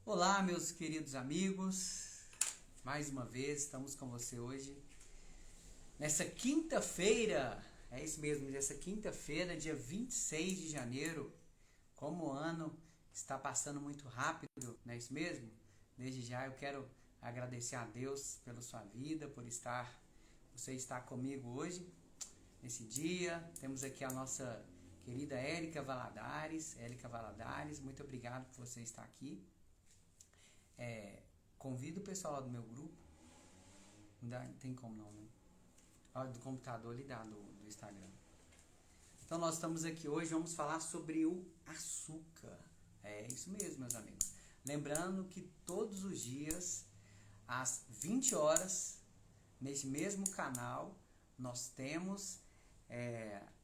Olá, meus queridos amigos, mais uma vez estamos com você hoje, nessa quinta-feira, é isso mesmo, nessa quinta-feira, dia 26 de janeiro, como o ano está passando muito rápido, não é isso mesmo? Desde já eu quero agradecer a Deus pela sua vida, você está comigo hoje, nesse dia. Temos aqui a nossa querida Érica Valadares. Muito obrigado por você estar aqui. Convido o pessoal lá do meu grupo. Não tem como não, né? Do computador ali do Instagram. Então nós estamos aqui hoje, vamos falar sobre o açúcar. É isso mesmo, meus amigos. Lembrando que todos os dias, às 20 horas, nesse mesmo canal, nós temos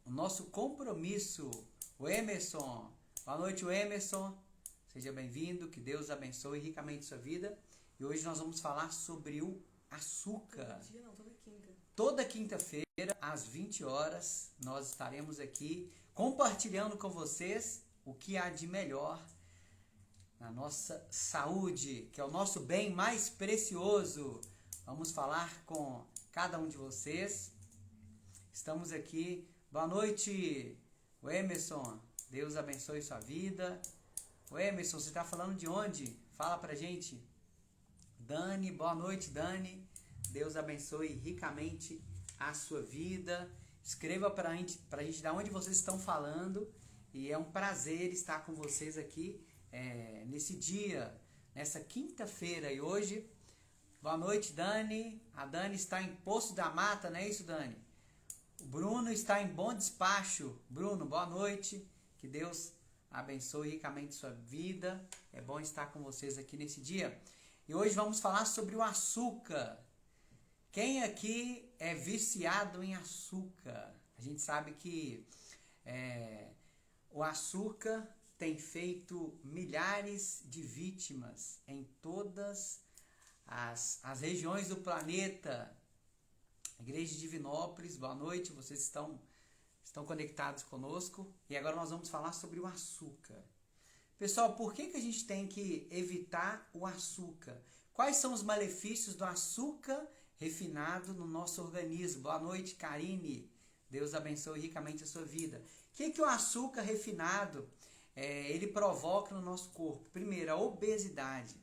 o nosso compromisso. O Emerson. Boa noite, o Emerson. Seja bem-vindo, que Deus abençoe ricamente sua vida. E hoje nós vamos falar sobre o açúcar. Toda quinta. Toda quinta-feira, às 20 horas, nós estaremos aqui compartilhando com vocês o que há de melhor na nossa saúde, que é o nosso bem mais precioso. Vamos falar com cada um de vocês. Estamos aqui. Boa noite, o Emerson. Deus abençoe sua vida. O Emerson, você está falando de onde? Fala pra gente. Dani, boa noite, Dani. Deus abençoe ricamente a sua vida. Escreva pra gente de onde vocês estão falando. E é um prazer estar com vocês aqui nesse dia, nessa quinta-feira. E hoje, boa noite, Dani. A Dani está em Poço da Mata, não é isso, Dani? O Bruno está em Bom Despacho. Bruno, boa noite. Que Deus abençoe ricamente sua vida. É bom estar com vocês aqui nesse dia. E hoje vamos falar sobre o açúcar. Quem aqui é viciado em açúcar? A gente sabe que o açúcar tem feito milhares de vítimas em todas as regiões do planeta. Igreja de Divinópolis, boa noite, vocês estão conectados conosco. E agora nós vamos falar sobre o açúcar. Pessoal, por que a gente tem que evitar o açúcar? Quais são os malefícios do açúcar refinado no nosso organismo? Boa noite, Karine. Deus abençoe ricamente a sua vida. O que o açúcar refinado ele provoca no nosso corpo? Primeiro, a obesidade.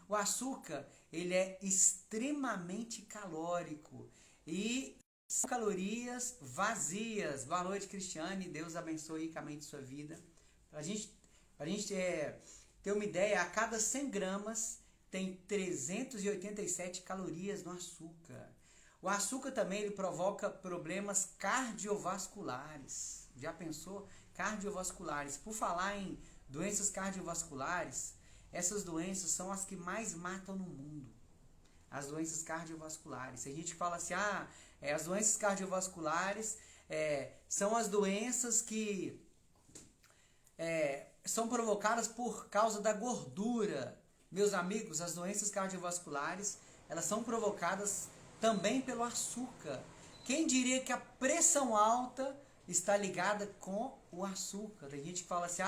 O açúcar ele é extremamente calórico e são calorias vazias. Boa noite, Cristiane. Deus abençoe ricamente sua vida. Para a gente ter uma ideia, a cada 100 gramas tem 387 calorias no açúcar. O açúcar também ele provoca problemas cardiovasculares. Já pensou? Cardiovasculares. Por falar em doenças cardiovasculares, essas doenças são as que mais matam no mundo. As doenças cardiovasculares. A gente fala assim, as doenças cardiovasculares são as doenças que são provocadas por causa da gordura. Meus amigos, as doenças cardiovasculares, elas são provocadas também pelo açúcar. Quem diria que a pressão alta está ligada com o açúcar? Tem gente que fala assim,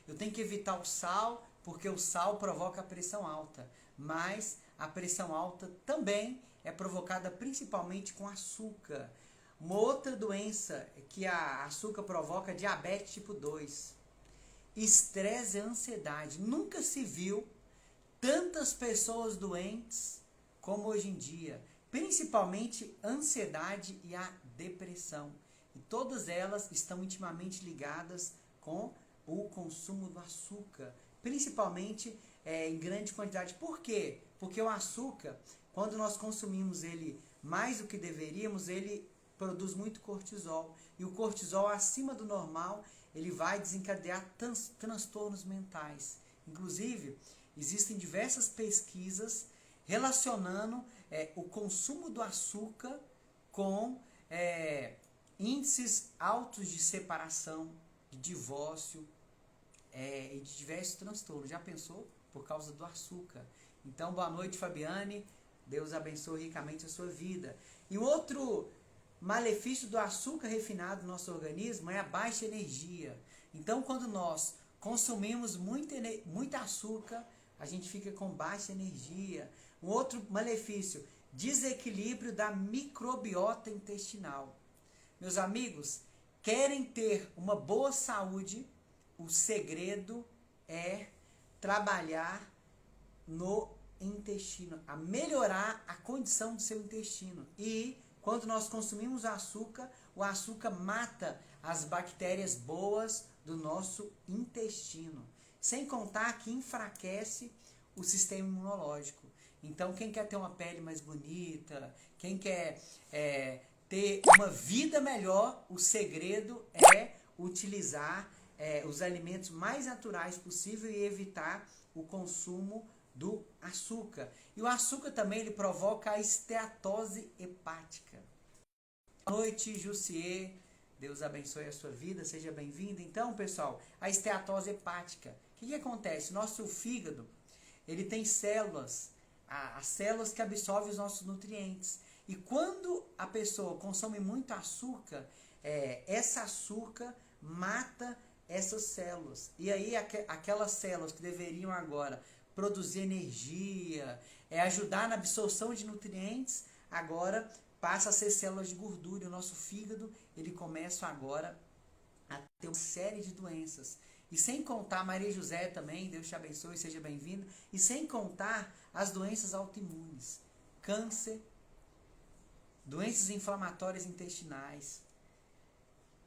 eu tenho que evitar o sal, porque o sal provoca a pressão alta. Mas a pressão alta também é provocada principalmente com açúcar. Uma outra doença que a açúcar provoca é diabetes tipo 2. Estresse e ansiedade. Nunca se viu tantas pessoas doentes como hoje em dia. Principalmente ansiedade e a depressão. E todas elas estão intimamente ligadas com o consumo do açúcar. Principalmente em grande quantidade. Por quê? Porque o açúcar, quando nós consumimos ele mais do que deveríamos, ele produz muito cortisol. E o cortisol acima do normal, ele vai desencadear transtornos mentais. Inclusive, existem diversas pesquisas relacionando o consumo do açúcar com índices altos de separação, de divórcio, e de diversos transtornos. Já pensou? Por causa do açúcar. Então, boa noite, Fabiane. Deus abençoe ricamente a sua vida. E outro malefício do açúcar refinado no nosso organismo é a baixa energia. Então, quando nós consumimos muito açúcar, a gente fica com baixa energia. Um outro malefício, desequilíbrio da microbiota intestinal. Meus amigos, querem ter uma boa saúde, o segredo é trabalhar no intestino, a melhorar a condição do seu intestino. E quando nós consumimos açúcar, o açúcar mata as bactérias boas do nosso intestino. Sem contar que enfraquece o sistema imunológico. Então, quem quer ter uma pele mais bonita, quem quer ter uma vida melhor, o segredo é utilizar os alimentos mais naturais possível e evitar o consumo do açúcar. E o açúcar também ele provoca a esteatose hepática. Boa noite, Jussier. Deus abençoe a sua vida, seja bem-vindo. Então, pessoal, a esteatose hepática. O que acontece? Nosso fígado, ele tem células, as células que absorvem os nossos nutrientes. E quando a pessoa consome muito açúcar, esse açúcar mata essas células. E aí aquelas células que deveriam agora produzir energia, ajudar na absorção de nutrientes, agora passa a ser células de gordura. E o nosso fígado, ele começa agora a ter uma série de doenças. E sem contar, Maria José também, Deus te abençoe, seja bem-vinda. E sem contar as doenças autoimunes, câncer, doenças inflamatórias intestinais,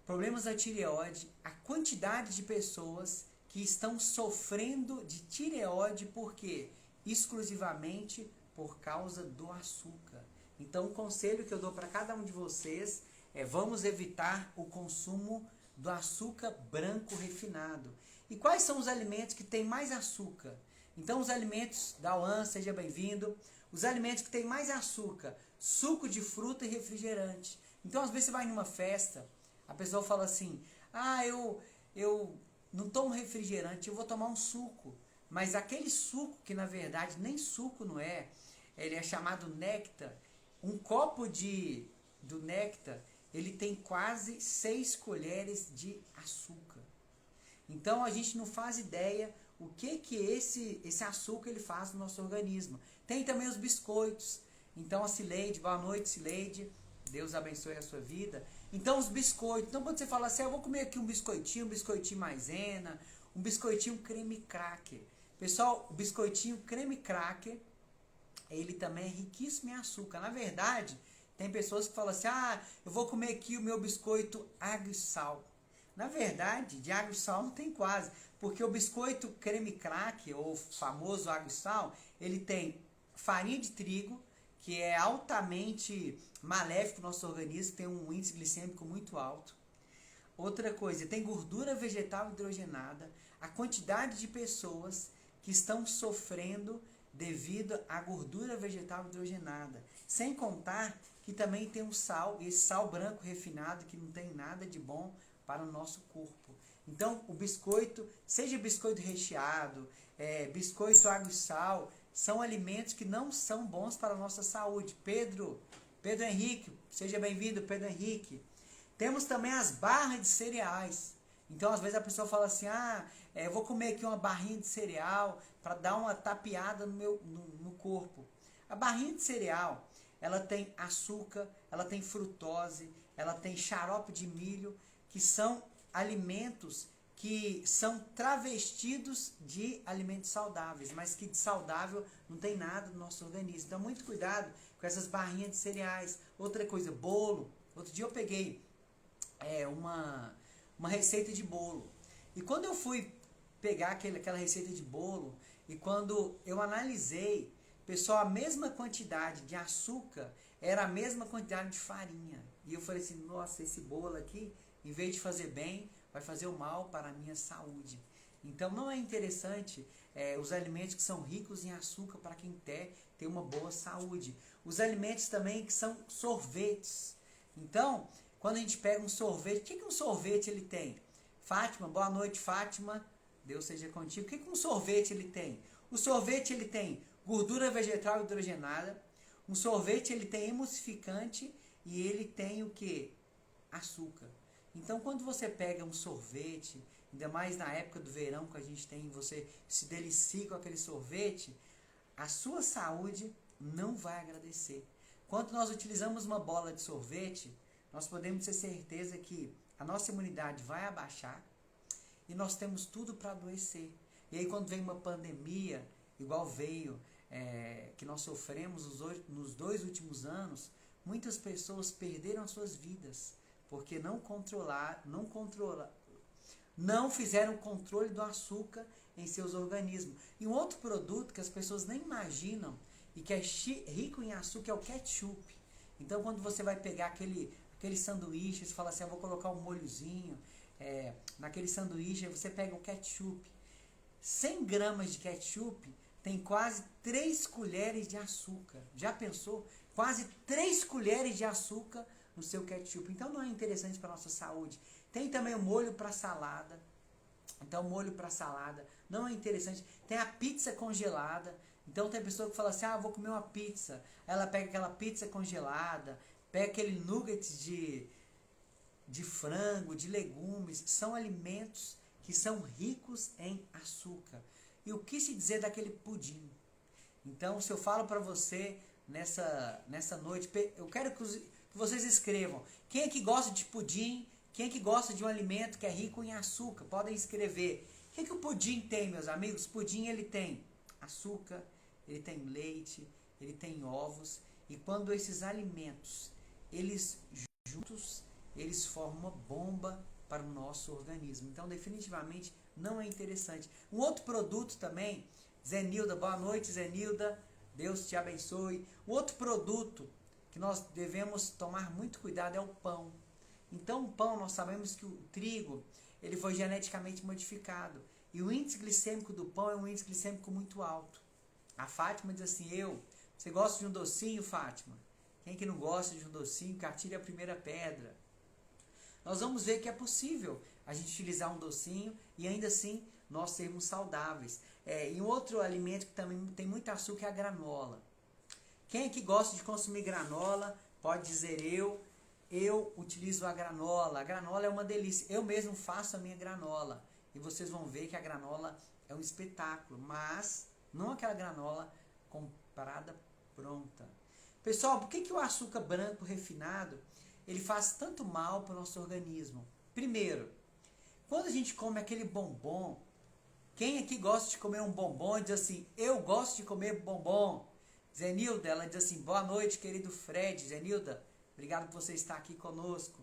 problemas da tireoide, a quantidade de pessoas que estão sofrendo de tireoide, por quê? Exclusivamente por causa do açúcar. Então, o conselho que eu dou para cada um de vocês é: vamos evitar o consumo do açúcar branco refinado. E quais são os alimentos que têm mais açúcar? Então, os alimentos, Dauan, seja bem-vindo, os alimentos que têm mais açúcar, suco de fruta e refrigerante. Então, às vezes você vai numa festa, a pessoa fala assim: eu não tomo refrigerante, eu vou tomar um suco. Mas aquele suco, que na verdade nem suco não é, ele é chamado néctar. Um copo do néctar, ele tem quase 6 colheres de açúcar. Então, a gente não faz ideia o que esse açúcar ele faz no nosso organismo. Tem também os biscoitos. Então, a Cileide, boa noite, Cileide. Deus abençoe a sua vida. Então, os biscoitos. Então, quando você fala assim: eu vou comer aqui um biscoitinho maisena, um biscoitinho creme cracker. Pessoal, o biscoitinho creme cracker, ele também é riquíssimo em açúcar. Na verdade, tem pessoas que falam assim: eu vou comer aqui o meu biscoito água e sal. Na verdade, de água e sal não tem quase, porque o biscoito creme cracker, ou famoso água e sal, ele tem farinha de trigo, que é altamente maléfico no nosso organismo, tem um índice glicêmico muito alto. Outra coisa, tem gordura vegetal hidrogenada. A quantidade de pessoas que estão sofrendo devido à gordura vegetal hidrogenada. Sem contar que também tem um sal, esse sal branco refinado, que não tem nada de bom para o nosso corpo. Então, o biscoito, seja biscoito recheado, biscoito água e sal, são alimentos que não são bons para a nossa saúde. Pedro Henrique, seja bem-vindo, Pedro Henrique. Temos também as barras de cereais. Então, às vezes a pessoa fala assim: eu vou comer aqui uma barrinha de cereal para dar uma tapeada no corpo. A barrinha de cereal, ela tem açúcar, ela tem frutose, ela tem xarope de milho, que são alimentos que são travestidos de alimentos saudáveis, mas que de saudável não tem nada no nosso organismo. Então, muito cuidado com essas barrinhas de cereais. Outra coisa, bolo. Outro dia eu peguei uma receita de bolo. E quando eu fui pegar aquela receita de bolo, e quando eu analisei, pessoal, a mesma quantidade de açúcar era a mesma quantidade de farinha. E eu falei assim: nossa, esse bolo aqui, em vez de fazer bem, vai fazer o mal para a minha saúde. Então, não é interessante os alimentos que são ricos em açúcar para quem quer ter uma boa saúde. Os alimentos também que são sorvetes. Então, quando a gente pega um sorvete, o que um sorvete ele tem? Fátima, boa noite, Fátima. Deus seja contigo. O que um sorvete ele tem? O sorvete ele tem gordura vegetal hidrogenada. Um sorvete ele tem emulsificante e ele tem o que? Açúcar. Então, quando você pega um sorvete ainda mais na época do verão que a gente tem, você se delicia com aquele sorvete, a sua saúde não vai agradecer. Quando nós utilizamos uma bola de sorvete, nós podemos ter certeza que a nossa imunidade vai abaixar e nós temos tudo para adoecer. E aí quando vem uma pandemia, igual veio, que nós sofremos nos 2 últimos anos, muitas pessoas perderam as suas vidas, porque não fizeram controle do açúcar em seus organismos. E um outro produto que as pessoas nem imaginam e que é rico em açúcar é o ketchup. Então quando você vai pegar aquele sanduíche, você fala assim, eu vou colocar um molhozinho naquele sanduíche, aí você pega o ketchup. 100 gramas de ketchup tem quase 3 colheres de açúcar. Já pensou? Quase 3 colheres de açúcar no seu ketchup. Então não é interessante para a nossa saúde. Tem também o molho para salada. Então molho para salada não é interessante. Tem a pizza congelada. Então tem pessoa que fala assim, vou comer uma pizza. Ela pega aquela pizza congelada, pega aquele nuggets de frango, de legumes. São alimentos que são ricos em açúcar. E o que se dizer daquele pudim? Então, se eu falo para você nessa noite, eu quero que vocês escrevam. Quem é que gosta de pudim? Quem é que gosta de um alimento que é rico em açúcar? Podem escrever. O que o pudim tem, meus amigos? Pudim ele tem açúcar, ele tem leite, ele tem ovos. E quando esses alimentos, eles juntos, eles formam uma bomba para o nosso organismo. Então, definitivamente, não é interessante. Um outro produto também, Zenilda, boa noite, Zenilda, Deus te abençoe. Um outro produto que nós devemos tomar muito cuidado é o pão. Então, o pão, nós sabemos que o trigo, ele foi geneticamente modificado. E o índice glicêmico do pão é um índice glicêmico muito alto. A Fátima diz assim, você gosta de um docinho, Fátima? Quem que não gosta de um docinho, que atire a primeira pedra. Nós vamos ver que é possível a gente utilizar um docinho e ainda assim nós sermos saudáveis. E um outro alimento que também tem muito açúcar é a granola. Quem é que gosta de consumir granola? Pode dizer eu utilizo a granola. A granola é uma delícia. Eu mesmo faço a minha granola. E vocês vão ver que a granola é um espetáculo. Mas não aquela granola comprada pronta. Pessoal, por que o açúcar branco refinado ele faz tanto mal para o nosso organismo? Primeiro, quando a gente come aquele bombom, quem aqui gosta de comer um bombom e diz assim, eu gosto de comer bombom? Zenilda, ela diz assim, boa noite, querido Fred. Zenilda, obrigado por você estar aqui conosco.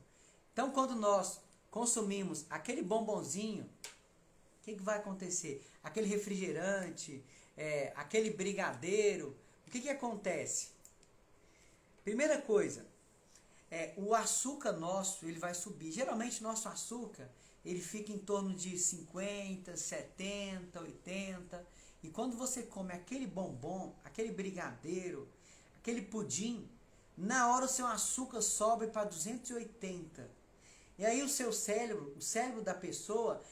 Então, quando nós consumimos aquele bombonzinho, o que vai acontecer? Aquele refrigerante, aquele brigadeiro, o que acontece? Primeira coisa, o açúcar nosso, ele vai subir. Geralmente, nosso açúcar, ele fica em torno de 50, 70, 80. E quando você come aquele bombom, aquele brigadeiro, aquele pudim, na hora o seu açúcar sobe para 280. E aí o seu cérebro, o cérebro da pessoa,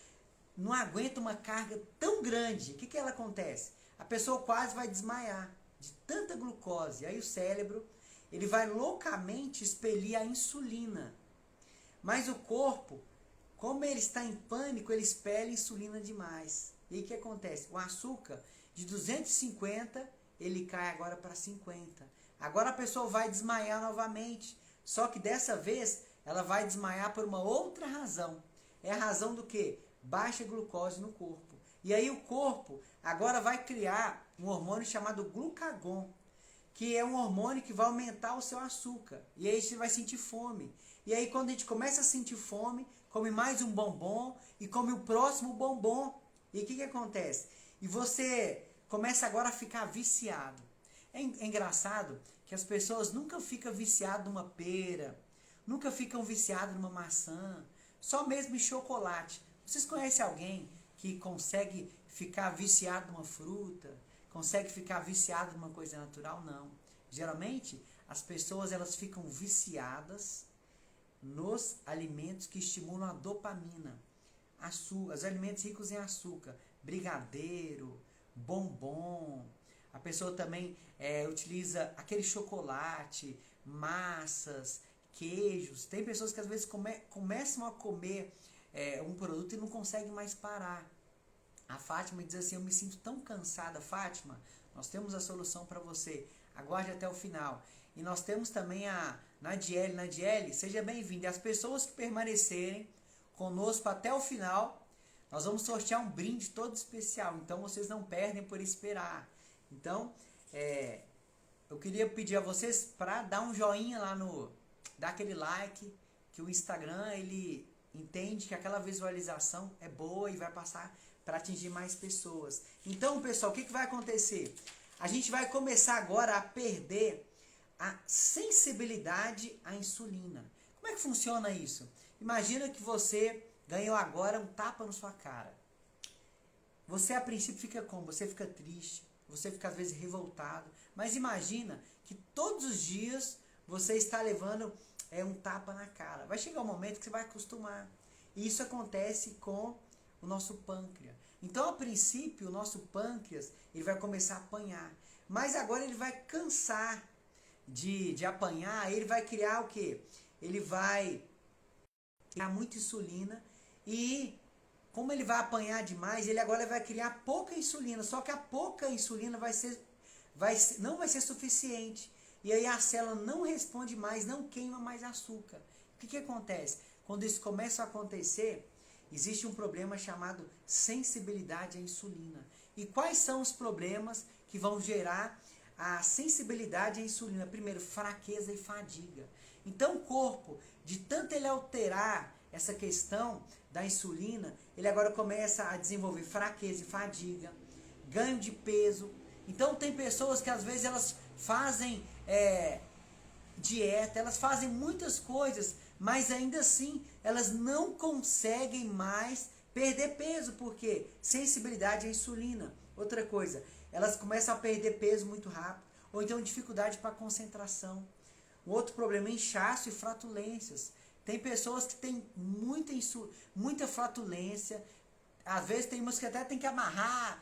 não aguenta uma carga tão grande. O que ela acontece? A pessoa quase vai desmaiar de tanta glucose. E aí o cérebro, ele vai loucamente expelir a insulina. Mas o corpo, como ele está em pânico, ele expele insulina demais. E aí o que acontece? O açúcar de 250, ele cai agora para 50. Agora a pessoa vai desmaiar novamente. Só que dessa vez, ela vai desmaiar por uma outra razão. É a razão do quê? Baixa glucose no corpo. E aí o corpo agora vai criar um hormônio chamado glucagon, que é um hormônio que vai aumentar o seu açúcar. E aí você vai sentir fome. E aí quando a gente começa a sentir fome, come mais um bombom e come o próximo bombom. E o que acontece? E você começa agora a ficar viciado. É engraçado que as pessoas nunca ficam viciadas numa pera, nunca ficam viciadas numa maçã, só mesmo em chocolate. Vocês conhecem alguém que consegue ficar viciado numa fruta? Consegue ficar viciado numa coisa natural? Não. Geralmente, as pessoas elas ficam viciadas nos alimentos que estimulam a dopamina. Os alimentos ricos em açúcar, brigadeiro, bombom. A pessoa também utiliza aquele chocolate, massas, queijos. Tem pessoas que às vezes começam a comer um produto e não consegue mais parar. A Fátima diz assim, eu me sinto tão cansada. Fátima, nós temos a solução para você. Aguarde até o final. E nós temos também a Nadiele. Nadiele, seja bem-vinda. E as pessoas que permanecerem conosco até o final, nós vamos sortear um brinde todo especial. Então, vocês não perdem por esperar. Então, eu queria pedir a vocês para dar um joinha lá dar aquele like, que o Instagram, ele entende que aquela visualização é boa e vai passar para atingir mais pessoas. Então, pessoal, o que vai acontecer? A gente vai começar agora a perder a sensibilidade à insulina. Como é que funciona isso? Imagina que você ganhou agora um tapa na sua cara. Você a princípio fica como? Você fica triste, você fica às vezes revoltado, mas imagina que todos os dias você está levando um tapa na cara. Vai chegar um momento que você vai acostumar. E isso acontece com o nosso pâncreas. Então, a princípio, o nosso pâncreas ele vai começar a apanhar. Mas agora ele vai cansar de apanhar, ele vai criar o quê? Ele vai criar muita insulina e, como ele vai apanhar demais, ele agora vai criar pouca insulina. Só que a pouca insulina não vai ser suficiente. E aí a célula não responde mais, não queima mais açúcar. O que acontece? Quando isso começa a acontecer, existe um problema chamado sensibilidade à insulina. E quais são os problemas que vão gerar a sensibilidade à insulina? Primeiro, fraqueza e fadiga. Então o corpo, de tanto ele alterar essa questão da insulina, ele agora começa a desenvolver fraqueza e fadiga, ganho de peso. Então tem pessoas que às vezes elas fazem dieta, elas fazem muitas coisas, mas ainda assim elas não conseguem mais perder peso, porque sensibilidade à insulina. Outra coisa, elas começam a perder peso muito rápido, ou então dificuldade para concentração. Um outro problema é inchaço e flatulências. Tem pessoas que têm muita flatulência, às vezes tem umas que até tem que amarrar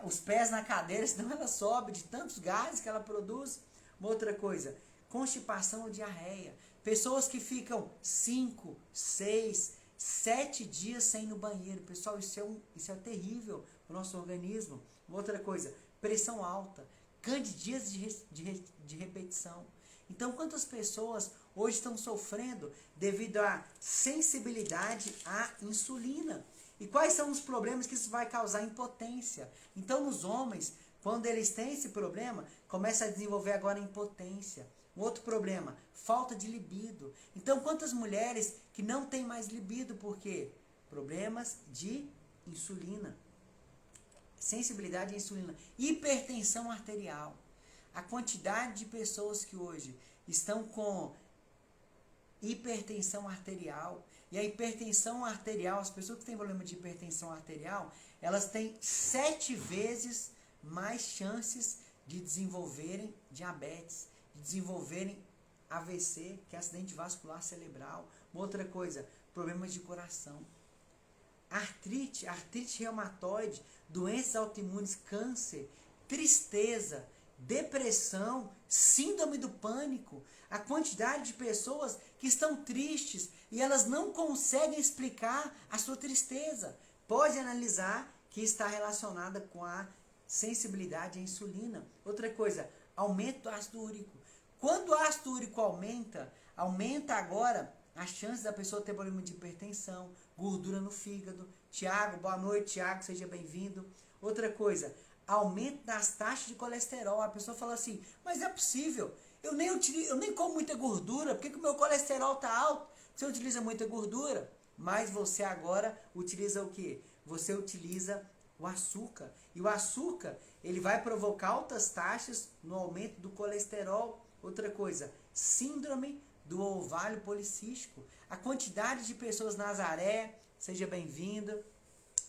os pés na cadeira, senão ela sobe de tantos gases que ela produz. Uma outra coisa, constipação ou diarreia. Pessoas que ficam 5, 6, 7 dias sem ir no banheiro. Pessoal, isso é terrível para o nosso organismo. Uma outra coisa, pressão alta, candidíase de repetição. Então, quantas pessoas hoje estão sofrendo devido à sensibilidade à insulina? E quais são os problemas que isso vai causar? Impotência. Então, nos homens, quando eles têm esse problema, começa a desenvolver agora impotência. Um outro problema, falta de libido. Então, quantas mulheres que não têm mais libido? Por quê? Problemas de insulina. Sensibilidade à insulina. Hipertensão arterial. A quantidade de pessoas que hoje estão com hipertensão arterial. E a hipertensão arterial, as pessoas que têm problema de hipertensão arterial, elas têm 7 vezes mais chances de desenvolverem diabetes, de desenvolverem AVC, que é acidente vascular cerebral. Uma outra coisa, problemas de coração. Artrite reumatoide, doenças autoimunes, câncer, tristeza, depressão, síndrome do pânico. A quantidade de pessoas que estão tristes e elas não conseguem explicar a sua tristeza. Pode analisar que está relacionada com a sensibilidade à insulina. Outra coisa, aumento do ácido úrico. Quando o ácido úrico aumenta agora a chance da pessoa ter problema de hipertensão, gordura no fígado. Tiago, boa noite, Tiago, seja bem-vindo. Outra coisa, aumento das taxas de colesterol. A pessoa fala assim, mas é possível, eu nem como muita gordura, por que o meu colesterol está alto? Você utiliza muita gordura, mas você agora utiliza o quê? Você utiliza o açúcar. E o açúcar, ele vai provocar altas taxas no aumento do colesterol. Outra coisa, síndrome do ovário policístico. A quantidade de pessoas, Nazaré, seja bem-vinda.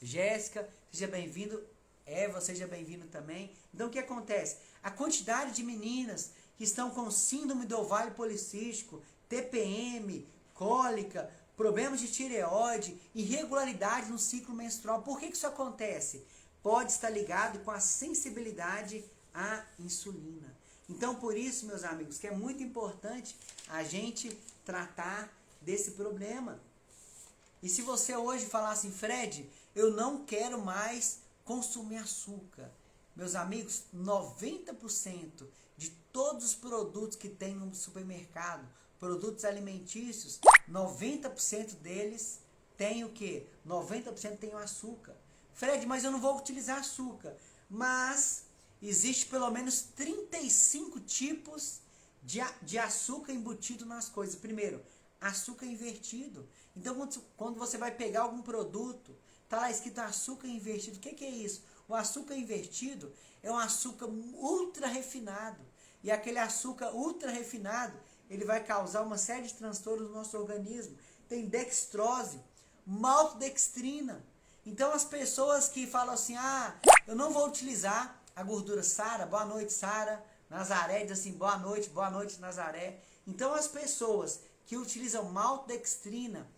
Jéssica, seja bem-vindo. Eva, seja bem-vindo também. Então, o que acontece? A quantidade de meninas que estão com síndrome do ovário policístico, TPM, cólica, problemas de tireoide, irregularidade no ciclo menstrual. Por que isso acontece? Pode estar ligado com a sensibilidade à insulina. Então, por isso, meus amigos, que é muito importante a gente tratar desse problema. E se você hoje falar assim, Fred, eu não quero mais consumir açúcar. Meus amigos, 90% de todos os produtos que tem no supermercado, produtos alimentícios, 90% deles tem o quê? 90% tem o açúcar. Fred, mas eu não vou utilizar açúcar. Mas existe pelo menos 35 tipos de açúcar embutido nas coisas. Primeiro, açúcar invertido. Então, quando você vai pegar algum produto, tá lá escrito açúcar invertido. O que é isso? O açúcar invertido é um açúcar ultra refinado. E aquele açúcar ultra refinado, ele vai causar uma série de transtornos no nosso organismo. Tem dextrose, maltodextrina. Então, as pessoas que falam assim, eu não vou utilizar a gordura Sara, boa noite Sara, Nazaré diz assim, boa noite Nazaré. Então, as pessoas que utilizam maltodextrina,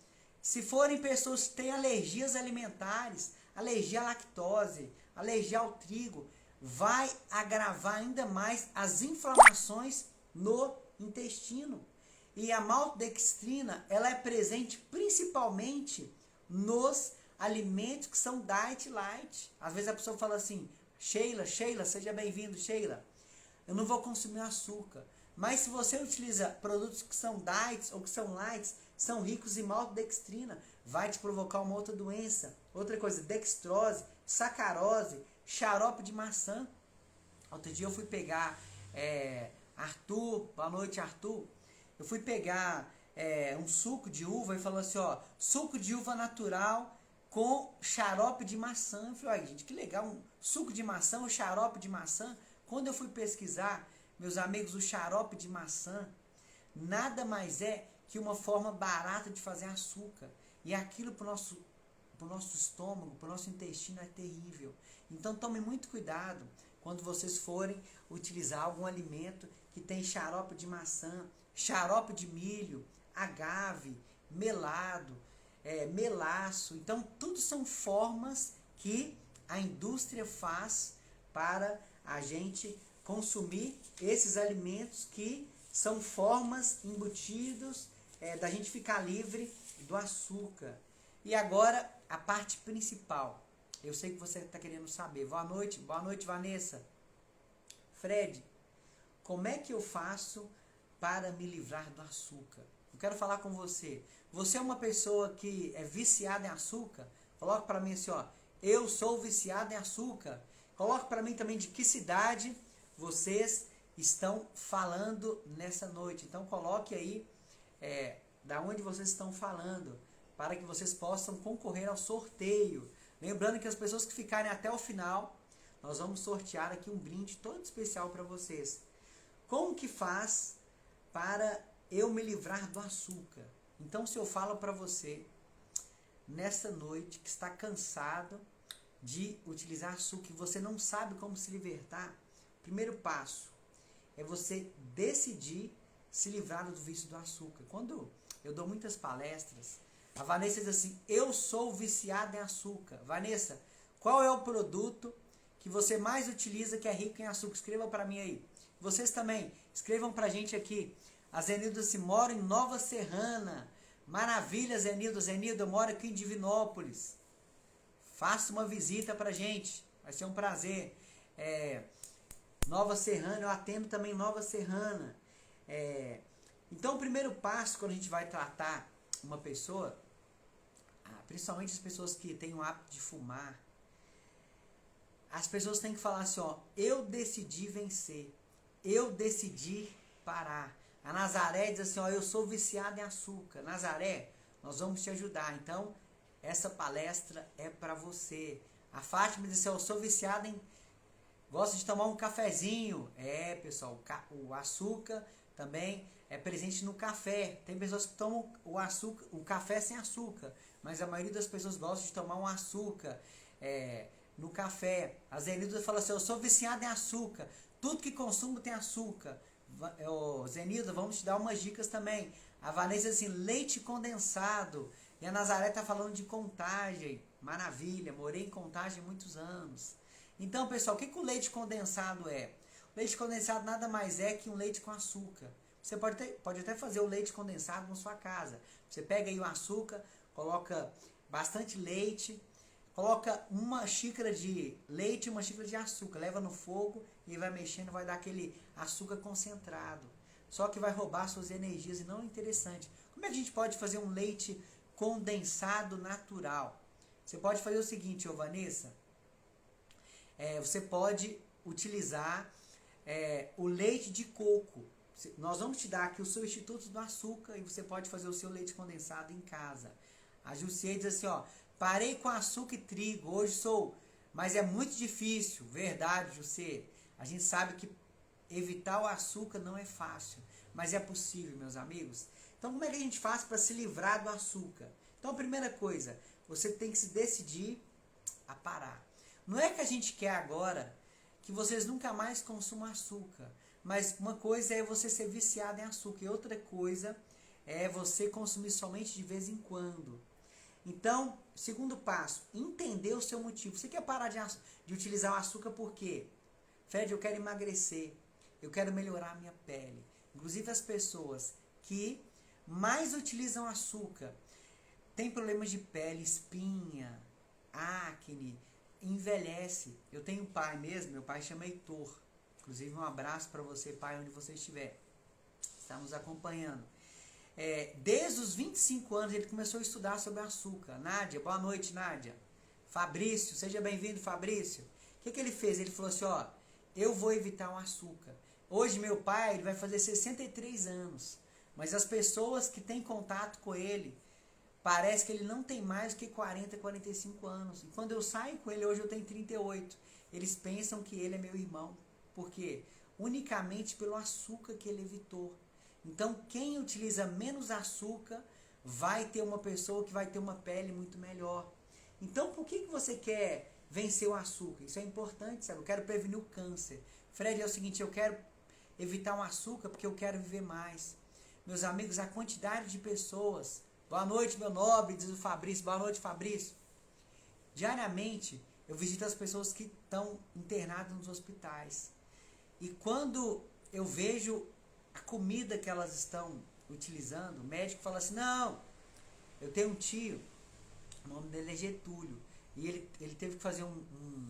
se forem pessoas que têm alergias alimentares, alergia à lactose, alergia ao trigo, vai agravar ainda mais as inflamações no intestino. E a maltodextrina, ela é presente principalmente nos alimentos que são diet light. Às vezes a pessoa fala assim, Sheila, seja bem-vindo, Sheila. Eu não vou consumir açúcar. Mas se você utiliza produtos que são diets ou que são lights, são ricos em maltodextrina, vai te provocar uma outra doença. Outra coisa, dextrose, sacarose, xarope de maçã. Outro dia eu fui pegar Arthur, boa noite Arthur. Eu fui pegar um suco de uva e falou assim, suco de uva natural com xarope de maçã. Eu falei, gente, que legal, um suco de maçã, um xarope de maçã. Quando eu fui pesquisar, meus amigos, o xarope de maçã nada mais é que uma forma barata de fazer açúcar. E aquilo para o nosso estômago, para o nosso intestino é terrível. Então tome muito cuidado quando vocês forem utilizar algum alimento que tem xarope de maçã, xarope de milho, agave, melado, melaço. Então tudo são formas que a indústria faz para a gente consumir esses alimentos que são formas embutidos da gente ficar livre do açúcar. E agora a parte principal. Eu sei que você está querendo saber. Boa noite Vanessa. Fred, como é que eu faço para me livrar do açúcar? Eu quero falar com você. Você é uma pessoa que é viciada em açúcar? Coloca para mim assim, eu sou viciado em açúcar. Coloca para mim também de que cidade vocês estão falando nessa noite. Então coloque aí da onde vocês estão falando, para que vocês possam concorrer ao sorteio. Lembrando que as pessoas que ficarem até o final, nós vamos sortear aqui um brinde todo especial para vocês. Como que faz para eu me livrar do açúcar? Então, se eu falo para você, nessa noite, que está cansado de utilizar açúcar e você não sabe como se libertar, o primeiro passo é você decidir se livrar do vício do açúcar. Quando eu dou muitas palestras, a Vanessa diz assim, eu sou viciada em açúcar. Vanessa, qual é o produto que você mais utiliza que é rico em açúcar? Escreva para mim aí. Vocês também, escrevam para a gente aqui. A Zenilda se mora em Nova Serrana. Maravilha, Zenilda. Zenilda, eu moro aqui em Divinópolis. Faça uma visita para a gente. Vai ser um prazer. Nova Serrana, eu atendo também Nova Serrana. Então, o primeiro passo quando a gente vai tratar uma pessoa, principalmente as pessoas que têm o hábito de fumar, as pessoas têm que falar assim, eu decidi vencer, eu decidi parar. A Nazaré diz assim, eu sou viciada em açúcar. Nazaré, nós vamos te ajudar. Então, essa palestra é para você. A Fátima diz assim, eu sou viciada em... Gosto de tomar um cafezinho. Pessoal, o açúcar também é presente no café. Tem pessoas que tomam o café sem açúcar, mas a maioria das pessoas gosta de tomar um açúcar no café. A Zenilda fala assim, eu sou viciada em açúcar. Tudo que consumo tem açúcar. Zenilda, vamos te dar umas dicas também. A Vanessa diz assim, leite condensado. E a Nazaré está falando de Contagem. Maravilha, morei em Contagem há muitos anos. Então, pessoal, o que o leite condensado é? O leite condensado nada mais é que um leite com açúcar. Você pode até fazer o leite condensado na sua casa. Você pega aí o açúcar, coloca bastante leite, coloca uma xícara de leite e uma xícara de açúcar, leva no fogo e vai mexendo, vai dar aquele açúcar concentrado. Só que vai roubar suas energias e não é interessante. Como é que a gente pode fazer um leite condensado natural? Você pode fazer o seguinte, ô Vanessa, você pode utilizar o leite de coco. Nós vamos te dar aqui os substitutos do açúcar e você pode fazer o seu leite condensado em casa. A Jussier diz assim, ó, parei com açúcar e trigo, hoje sou, mas é muito difícil. Verdade, Jussier. A gente sabe que evitar o açúcar não é fácil, mas é possível, meus amigos. Então, como é que a gente faz para se livrar do açúcar? Então, a primeira coisa, você tem que se decidir a parar. Não é que a gente quer agora que vocês nunca mais consumam açúcar, mas uma coisa é você ser viciado em açúcar e outra coisa é você consumir somente de vez em quando. Então, segundo passo, entender o seu motivo. Você quer parar de utilizar o açúcar por quê? Fred, eu quero emagrecer, eu quero melhorar a minha pele. Inclusive as pessoas que mais utilizam açúcar têm problemas de pele, espinha, acne, envelhece. Eu tenho um pai mesmo, meu pai chama Heitor. Inclusive um abraço para você, pai, onde você estiver. Está nos acompanhando. Desde os 25 anos ele começou a estudar sobre açúcar. Nádia, boa noite, Nádia. Fabrício, seja bem-vindo, Fabrício. O que ele fez? Ele falou assim, ó, eu vou evitar o açúcar. Hoje meu pai ele vai fazer 63 anos, mas as pessoas que têm contato com ele, parece que ele não tem mais do que 40, 45 anos. E quando eu saio com ele, hoje eu tenho 38. Eles pensam que ele é meu irmão. Por quê? Unicamente pelo açúcar que ele evitou. Então, quem utiliza menos açúcar vai ter uma pessoa que vai ter uma pele muito melhor. Então, por que você quer vencer o açúcar? Isso é importante, sabe? Eu quero prevenir o câncer. Fred, é o seguinte, eu quero evitar o açúcar porque eu quero viver mais. Meus amigos, a quantidade de pessoas... Boa noite, meu nobre, diz o Fabrício. Boa noite, Fabrício. Diariamente, eu visito as pessoas que estão internadas nos hospitais. E quando eu vejo a comida que elas estão utilizando, o médico fala assim, não, eu tenho um tio, o nome dele é Getúlio, e ele teve que fazer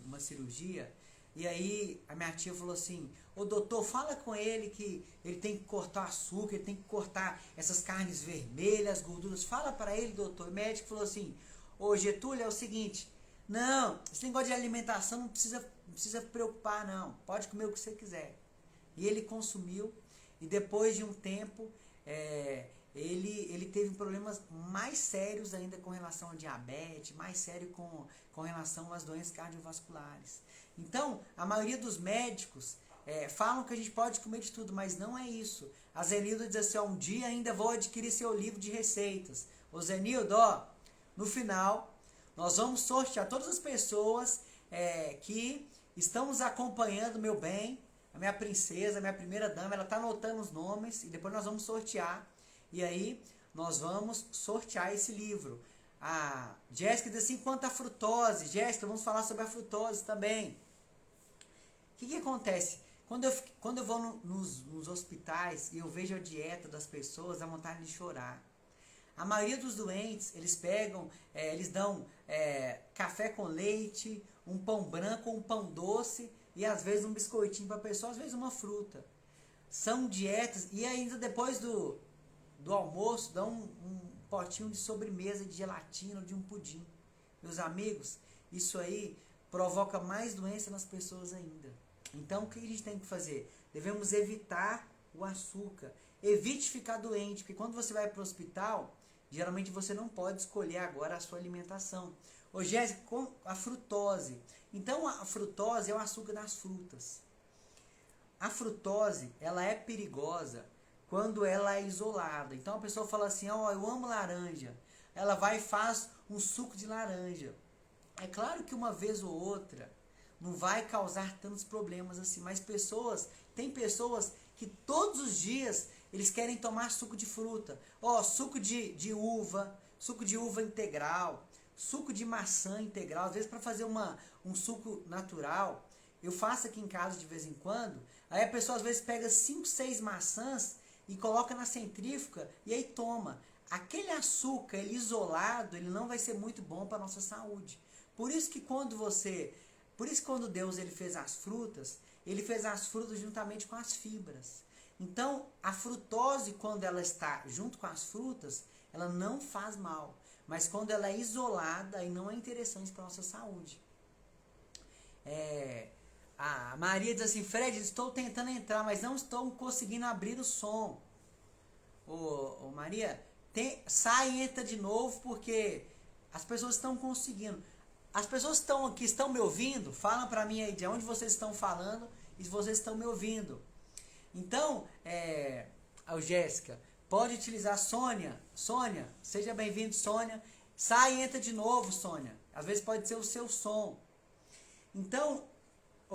uma cirurgia, e aí a minha tia falou assim, ô doutor, fala com ele que ele tem que cortar açúcar, ele tem que cortar essas carnes vermelhas, gorduras, fala para ele, doutor. E o médico falou assim, ô Getúlio, é o seguinte, não, esse negócio de alimentação não precisa preocupar não, pode comer o que você quiser. E ele consumiu, e depois de um tempo, ele teve problemas mais sérios ainda com relação ao diabetes, mais sério com relação às doenças cardiovasculares. Então, a maioria dos médicos falam que a gente pode comer de tudo, mas não é isso. A Zenilda diz assim, ó, um dia ainda vou adquirir seu livro de receitas. Ô Zenilda, ó, no final, nós vamos sortear todas as pessoas que estão nos acompanhando, meu bem, a minha princesa, a minha primeira dama, ela está anotando os nomes e depois nós vamos sortear. E aí, nós vamos sortear esse livro. A Jéssica diz assim, quanto à frutose. Jéssica, vamos falar sobre a frutose também. O que acontece? Quando eu vou nos hospitais e eu vejo a dieta das pessoas, dá vontade de chorar. A maioria dos doentes, eles pegam, eles dão café com leite, um pão branco, um pão doce e às vezes um biscoitinho para a pessoa, às vezes uma fruta. São dietas, e ainda depois do almoço, dão um potinho de sobremesa de gelatina ou de um pudim. Meus amigos, isso aí provoca mais doença nas pessoas ainda. Então, o que a gente tem que fazer? Devemos evitar o açúcar. Evite ficar doente, porque quando você vai para o hospital, geralmente você não pode escolher agora a sua alimentação. Ô Jéssica, com a frutose. Então, a frutose é o açúcar das frutas. A frutose, ela é perigosa quando ela é isolada. Então, a pessoa fala assim, ó, eu amo laranja. Ela vai e faz um suco de laranja. É claro que uma vez ou outra não vai causar tantos problemas assim, mas tem pessoas que todos os dias eles querem tomar suco de fruta. Ó, suco de uva integral, suco de maçã integral. Às vezes para fazer um suco natural, eu faço aqui em casa de vez em quando, aí a pessoa às vezes pega 5, 6 maçãs e coloca na centrífuga e aí toma. aquele açúcar, ele isolado, ele não vai ser muito bom para a nossa saúde. Por isso que quando Deus ele fez as frutas, ele fez as frutas juntamente com as fibras. Então, a frutose, quando ela está junto com as frutas, ela não faz mal. Mas quando ela é isolada, aí não é interessante para a nossa saúde. A Maria diz assim, Fred, estou tentando entrar, mas não estou conseguindo abrir o som. Ô Maria, sai e entra de novo, porque as pessoas estão conseguindo. As pessoas que estão me ouvindo, falam para mim aí de onde vocês estão falando e se vocês estão me ouvindo. Então, Jéssica, pode utilizar Sônia. Sônia, seja bem-vindo, Sônia. Sai e entra de novo, Sônia. Às vezes pode ser o seu som. Então,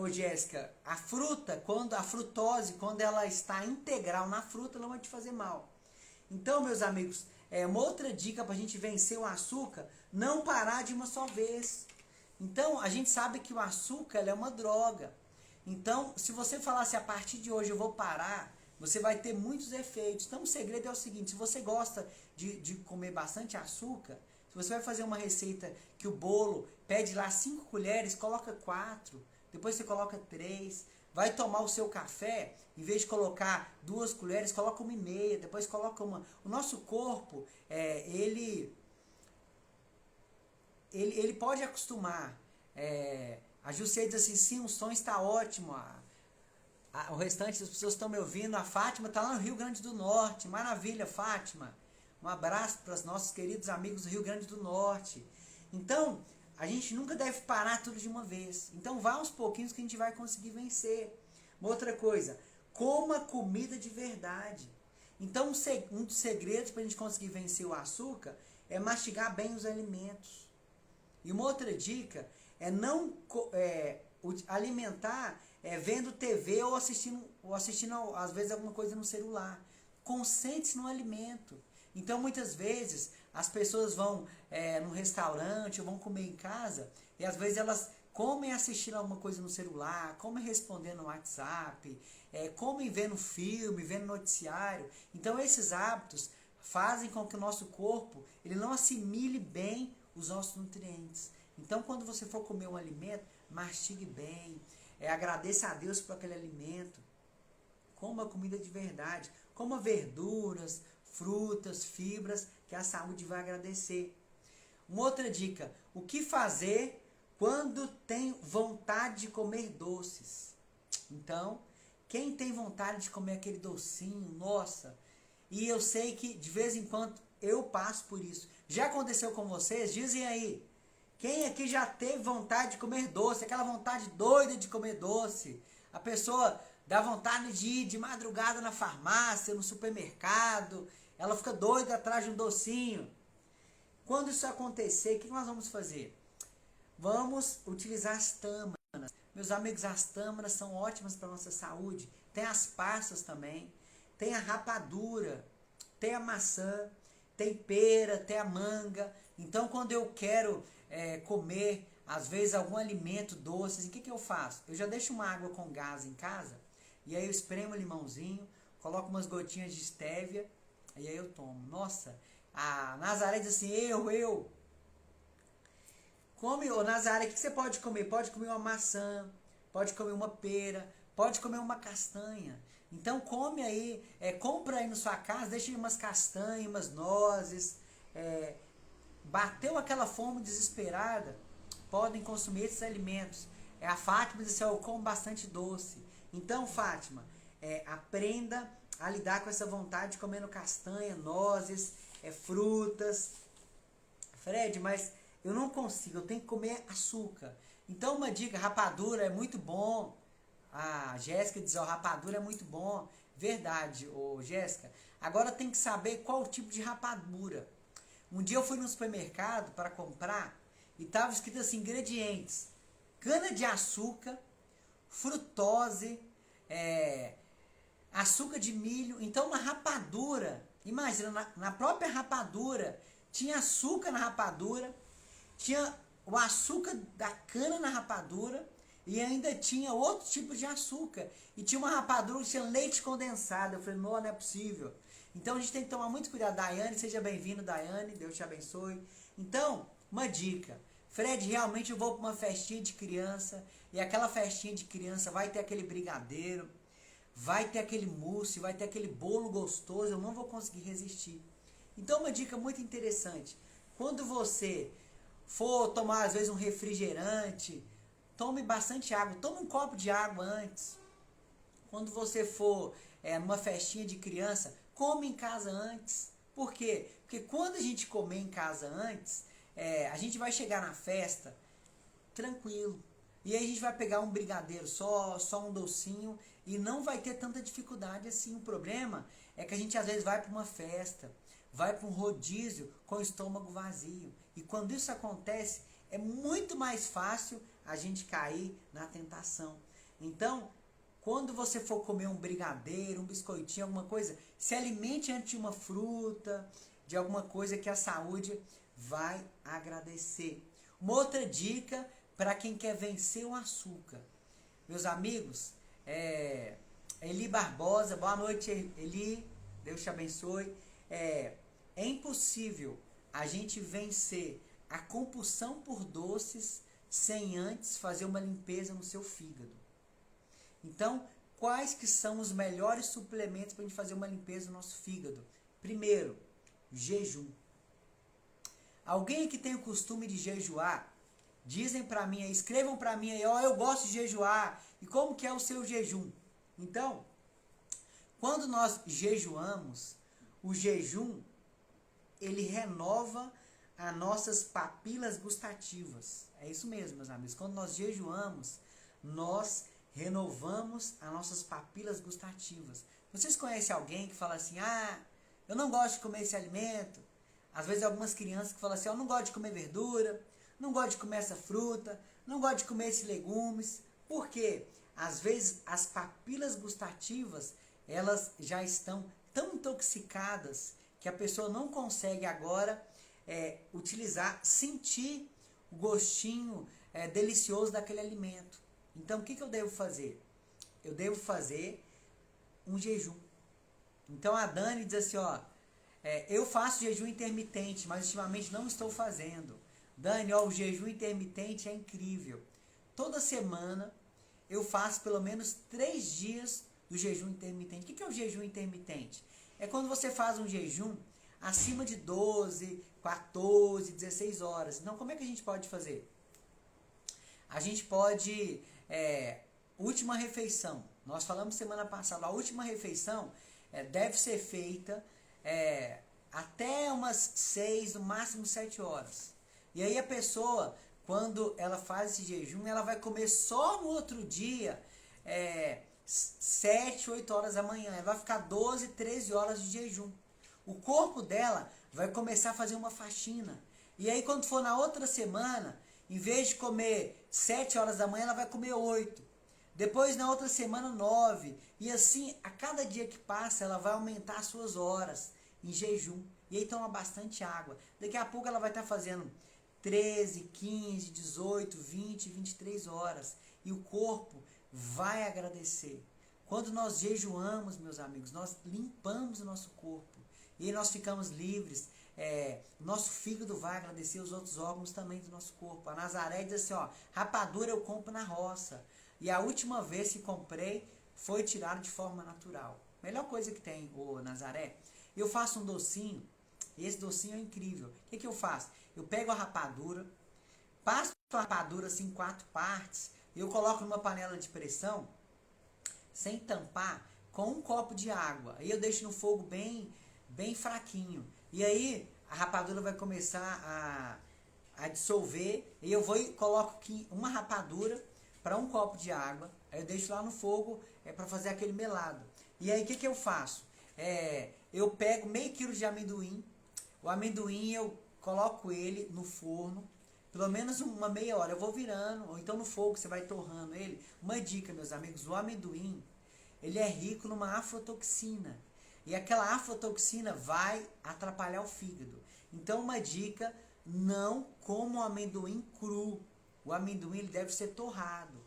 Jéssica, a frutose, quando ela está integral na fruta, ela não vai te fazer mal. Então, meus amigos, uma outra dica para a gente vencer o açúcar, não parar de uma só vez. Então, a gente sabe que o açúcar é uma droga. Então, se você falar assim, a partir de hoje eu vou parar, você vai ter muitos efeitos. Então, o segredo é o seguinte, se você gosta de comer bastante açúcar, se você vai fazer uma receita que o bolo pede lá 5 colheres, coloca 4, depois você coloca 3, vai tomar o seu café, em vez de colocar 2 colheres, coloca 1,5, depois coloca uma. O nosso corpo, ele pode acostumar. A Jusceia diz assim, sim, o som está ótimo, o restante das pessoas estão me ouvindo, a Fátima está lá no Rio Grande do Norte, maravilha, Fátima. Um abraço para os nossos queridos amigos do Rio Grande do Norte. Então, a gente nunca deve parar tudo de uma vez. Então, vá aos pouquinhos que a gente vai conseguir vencer. Uma outra coisa, coma comida de verdade. Então, um dos segredos para a gente conseguir vencer o açúcar é mastigar bem os alimentos. E uma outra dica é não alimentar vendo TV ou assistindo, às vezes, alguma coisa no celular. Concentre-se no alimento. Então, muitas vezes, as pessoas vão num restaurante ou vão comer em casa e, às vezes, elas comem assistindo alguma coisa no celular, comem respondendo no WhatsApp, comem vendo filme, vendo noticiário. Então, esses hábitos fazem com que o nosso corpo ele não assimile bem os nossos nutrientes. Então, quando você for comer um alimento, mastigue bem, agradeça a Deus por aquele alimento, coma comida de verdade, coma verduras, frutas, fibras, que a saúde vai agradecer. Uma outra dica, o que fazer quando tem vontade de comer doces? Então, quem tem vontade de comer aquele docinho, nossa, e eu sei que de vez em quando eu passo por isso. Já aconteceu com vocês? Dizem aí, quem aqui já teve vontade de comer doce, aquela vontade doida de comer doce? A pessoa dá vontade de ir de madrugada na farmácia, no supermercado, ela fica doida atrás de um docinho. Quando isso acontecer, o que nós vamos fazer? Vamos utilizar as tâmaras. Meus amigos, as tâmaras são ótimas para a nossa saúde. Tem as passas também, tem a rapadura, tem a maçã, tem pera, tem a manga. Então, quando eu quero comer, às vezes, algum alimento doce, o que eu faço? Eu já deixo uma água com gás em casa, e aí eu espremo um limãozinho, coloco umas gotinhas de estévia, e aí eu tomo. Nossa, a Nazaré diz assim, come, ô Nazaré, o que você pode comer? Pode comer uma maçã, pode comer uma pera, pode comer uma castanha. Então come aí, compra aí na sua casa, deixa umas castanhas, umas nozes, bateu aquela fome desesperada, podem consumir esses alimentos. A Fátima diz assim, eu como bastante doce. Então, Fátima, aprenda a lidar com essa vontade de comendo castanha, nozes, frutas. Fred, mas eu não consigo, eu tenho que comer açúcar. Então, uma dica, rapadura é muito bom. A Jéssica diz, rapadura é muito bom. Verdade, Jéssica. Agora tem que saber qual o tipo de rapadura. Um dia eu fui no supermercado para comprar e estava escrito assim, ingredientes, cana de açúcar, frutose, açúcar de milho. Então, na rapadura, imagina, na própria rapadura, tinha açúcar na rapadura, tinha o açúcar da cana na rapadura e ainda tinha outro tipo de açúcar. E tinha uma rapadura que tinha leite condensado. Eu falei, não é possível. Então a gente tem que tomar muito cuidado. Daiane, seja bem-vindo, Daiane, Deus te abençoe. Então, uma dica. Fred, realmente eu vou para uma festinha de criança, e aquela festinha de criança vai ter aquele brigadeiro, vai ter aquele mousse, vai ter aquele bolo gostoso, eu não vou conseguir resistir. Então uma dica muito interessante. Quando você for tomar às vezes um refrigerante, tome bastante água, tome um copo de água antes. Quando você for numa festinha de criança, come em casa antes. Por quê? Porque quando a gente comer em casa antes, a gente vai chegar na festa tranquilo. E aí a gente vai pegar um brigadeiro só um docinho, e não vai ter tanta dificuldade assim. O problema é que a gente às vezes vai para uma festa, vai para um rodízio com o estômago vazio. E quando isso acontece, é muito mais fácil a gente cair na tentação. Então, quando você for comer um brigadeiro, um biscoitinho, alguma coisa, se alimente antes de uma fruta, de alguma coisa que a saúde vai agradecer. Uma outra dica para quem quer vencer o açúcar. Meus amigos, Eli Barbosa, boa noite, Eli, Deus te abençoe. É impossível a gente vencer a compulsão por doces sem antes fazer uma limpeza no seu fígado. Então, quais que são os melhores suplementos para a gente fazer uma limpeza no nosso fígado? Primeiro, jejum. Alguém que tem o costume de jejuar, dizem para mim aí, escrevam para mim aí, eu gosto de jejuar, e como que é o seu jejum? Então, quando nós jejuamos, o jejum, ele renova as nossas papilas gustativas. É isso mesmo, meus amigos. Quando nós jejuamos, nós renovamos as nossas papilas gustativas. Vocês conhecem alguém que fala assim, eu não gosto de comer esse alimento? Às vezes algumas crianças que falam assim, eu não gosto de comer verdura, não gosto de comer essa fruta, não gosto de comer esses legumes. Por quê? Às vezes as papilas gustativas, elas já estão tão intoxicadas que a pessoa não consegue agora sentir o gostinho delicioso daquele alimento. Então o que eu devo fazer? Eu devo fazer um jejum. Então a Dani diz assim, eu faço jejum intermitente, mas ultimamente não estou fazendo. Dani, o jejum intermitente é incrível. Toda semana eu faço pelo menos 3 dias do jejum intermitente. O que é o jejum intermitente? É quando você faz um jejum acima de 12, 14, 16 horas. Então, como é que a gente pode fazer? A gente pode... última refeição. Nós falamos semana passada, a última refeição deve ser feita até umas 6, no máximo 7 horas. E aí a pessoa, quando ela faz esse jejum, ela vai comer só no outro dia 7, 8 horas da manhã. Ela vai ficar 12, 13 horas de jejum. O corpo dela vai começar a fazer uma faxina. E aí quando for na outra semana, em vez de comer 7 horas da manhã, ela vai comer 8. Depois na outra semana 9. E assim, a cada dia que passa, ela vai aumentar as suas horas em jejum. E aí toma bastante água. Daqui a pouco ela vai estar fazendo 13, 15, 18, 20, 23 horas. E o corpo vai agradecer. Quando nós jejuamos, meus amigos, nós limpamos o nosso corpo. E aí nós ficamos livres. Nosso fígado vai agradecer, os outros órgãos também do nosso corpo. A Nazaré diz assim, rapadura eu compro na roça. E a última vez que comprei, foi tirado de forma natural. Melhor coisa que tem, Nazaré. Eu faço um docinho. E esse docinho é incrível. O que eu faço? Eu pego a rapadura, passo a rapadura assim em 4 partes, eu coloco numa panela de pressão, sem tampar, com um copo de água. Aí eu deixo no fogo bem fraquinho. E aí a rapadura vai começar a dissolver. E eu vou e coloco aqui uma rapadura para um copo de água. Aí eu deixo lá no fogo para fazer aquele melado. E aí o que eu faço? Eu pego meio quilo de amendoim. O amendoim eu coloco ele no forno, pelo menos uma meia hora. Eu vou virando, ou então no fogo você vai torrando ele. Uma dica, meus amigos, o amendoim, ele é rico numa aflatoxina. E aquela aflatoxina vai atrapalhar o fígado. Então uma dica, não coma o amendoim cru. O amendoim ele deve ser torrado,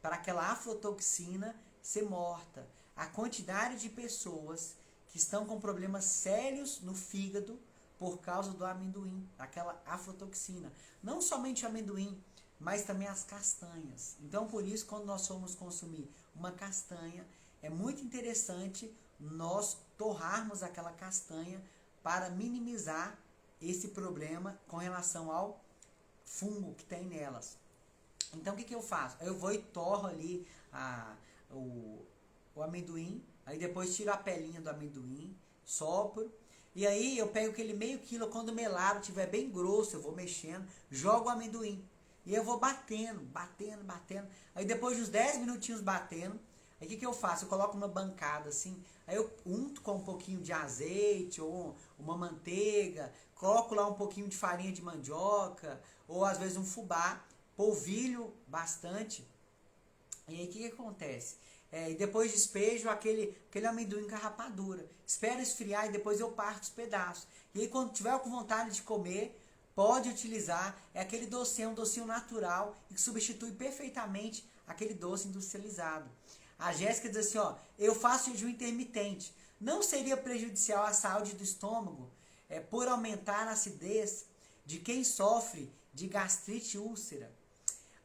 para aquela aflatoxina ser morta. A quantidade de pessoas que estão com problemas sérios no fígado por causa do amendoim, aquela aflatoxina. Não somente o amendoim, mas também as castanhas. Então, por isso, quando nós formos consumir uma castanha, é muito interessante nós torrarmos aquela castanha para minimizar esse problema com relação ao fungo que tem nelas. Então, o que eu faço? Eu vou e torro ali o amendoim, aí depois tiro a pelinha do amendoim, sopro, e aí eu pego aquele meio quilo, quando o melado estiver bem grosso, eu vou mexendo, jogo o amendoim. E eu vou batendo. Aí depois de uns 10 minutinhos batendo, aí o que eu faço? Eu coloco uma bancada assim, aí eu unto com um pouquinho de azeite ou uma manteiga, coloco lá um pouquinho de farinha de mandioca, ou às vezes um fubá, polvilho bastante. E aí o que acontece? E depois despejo aquele amendoim com a rapadura. Espero esfriar e depois eu parto os pedaços. E aí quando tiver com vontade de comer, pode utilizar, é aquele docinho, um docinho natural e que substitui perfeitamente aquele doce industrializado. A Jéssica diz assim, ó, eu faço jejum intermitente. Não seria prejudicial à saúde do estômago por aumentar a acidez de quem sofre de gastrite e úlcera?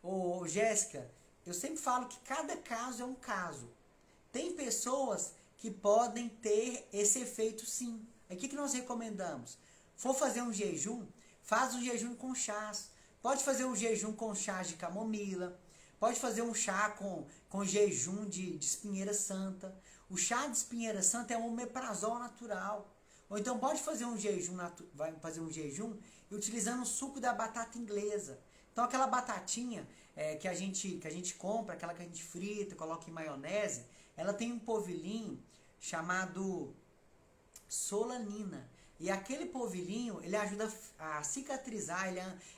Ô, Jéssica, eu sempre falo que cada caso é um caso. Tem pessoas que podem ter esse efeito sim. Aí o que nós recomendamos? For fazer um jejum, faz um jejum com chás. Pode fazer um jejum com chás de camomila. Pode fazer um chá com jejum de espinheira santa. O chá de espinheira santa é um omeprazol natural. Ou então pode fazer um jejum, utilizando o suco da batata inglesa. Então aquela batatinha que a gente compra, aquela que a gente frita, coloca em maionese, ela tem um polvilhinho chamado solanina. E aquele polvilhinho, ele ajuda a cicatrizar,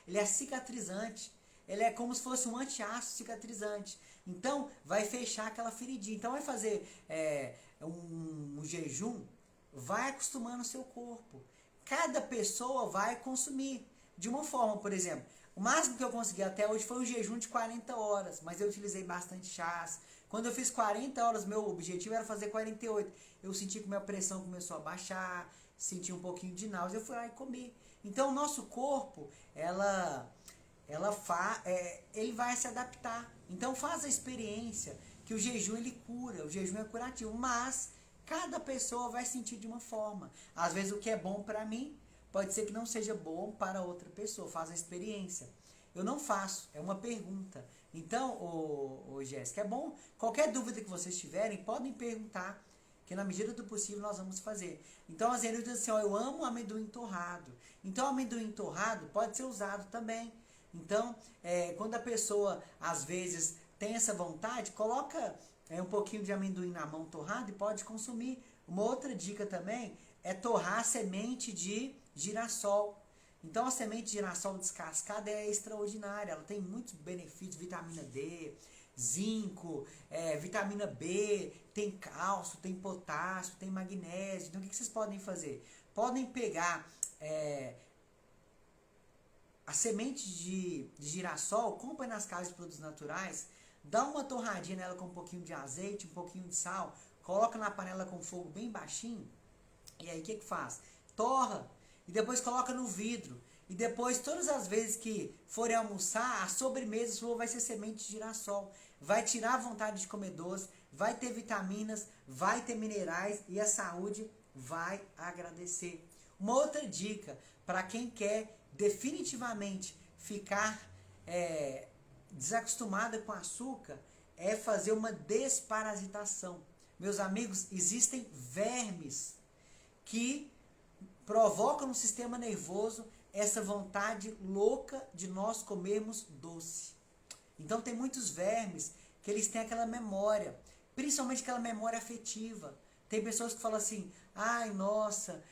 ele é cicatrizante. Ele é como se fosse um antiácido cicatrizante. Então, vai fechar aquela feridinha. Então, vai fazer um jejum, vai acostumando o seu corpo. Cada pessoa vai consumir de uma forma, por exemplo. O máximo que eu consegui até hoje foi um jejum de 40 horas, mas eu utilizei bastante chás. Quando eu fiz 40 horas, meu objetivo era fazer 48. Eu senti que minha pressão começou a baixar, senti um pouquinho de náusea, eu fui lá e comi. Então, o nosso corpo, ele vai se adaptar. Então, faz a experiência que o jejum, ele cura, o jejum é curativo, mas cada pessoa vai sentir de uma forma. Às vezes, o que é bom para mim, pode ser que não seja bom para outra pessoa. Faz a experiência. Eu não faço, é uma pergunta. Então, Jéssica, é bom, qualquer dúvida que vocês tiverem, podem perguntar, que na medida do possível nós vamos fazer. Então, a Zenilda diz assim, ó, eu amo amendoim torrado. Então, o amendoim torrado pode ser usado também. Então, quando a pessoa, às vezes, tem essa vontade, coloca um pouquinho de amendoim na mão torrado e pode consumir. Uma outra dica também é torrar a semente de girassol. Então, a semente de girassol descascada é extraordinária. Ela tem muitos benefícios, vitamina D, zinco, vitamina B, tem cálcio, tem potássio, tem magnésio. Então, o que vocês podem fazer? Podem pegar a semente de girassol, compra nas casas de produtos naturais, dá uma torradinha nela com um pouquinho de azeite, um pouquinho de sal, coloca na panela com fogo bem baixinho, e aí o que faz? Torra, e depois coloca no vidro, e depois todas as vezes que forem almoçar, a sobremesa sua vai ser semente de girassol, vai tirar a vontade de comer doce, vai ter vitaminas, vai ter minerais, e a saúde vai agradecer. Uma outra dica, para quem quer definitivamente ficar desacostumada com açúcar, é fazer uma desparasitação. Meus amigos, existem vermes que provocam no sistema nervoso essa vontade louca de nós comermos doce. Então tem muitos vermes que eles têm aquela memória, principalmente aquela memória afetiva. Tem pessoas que falam assim, ai nossa,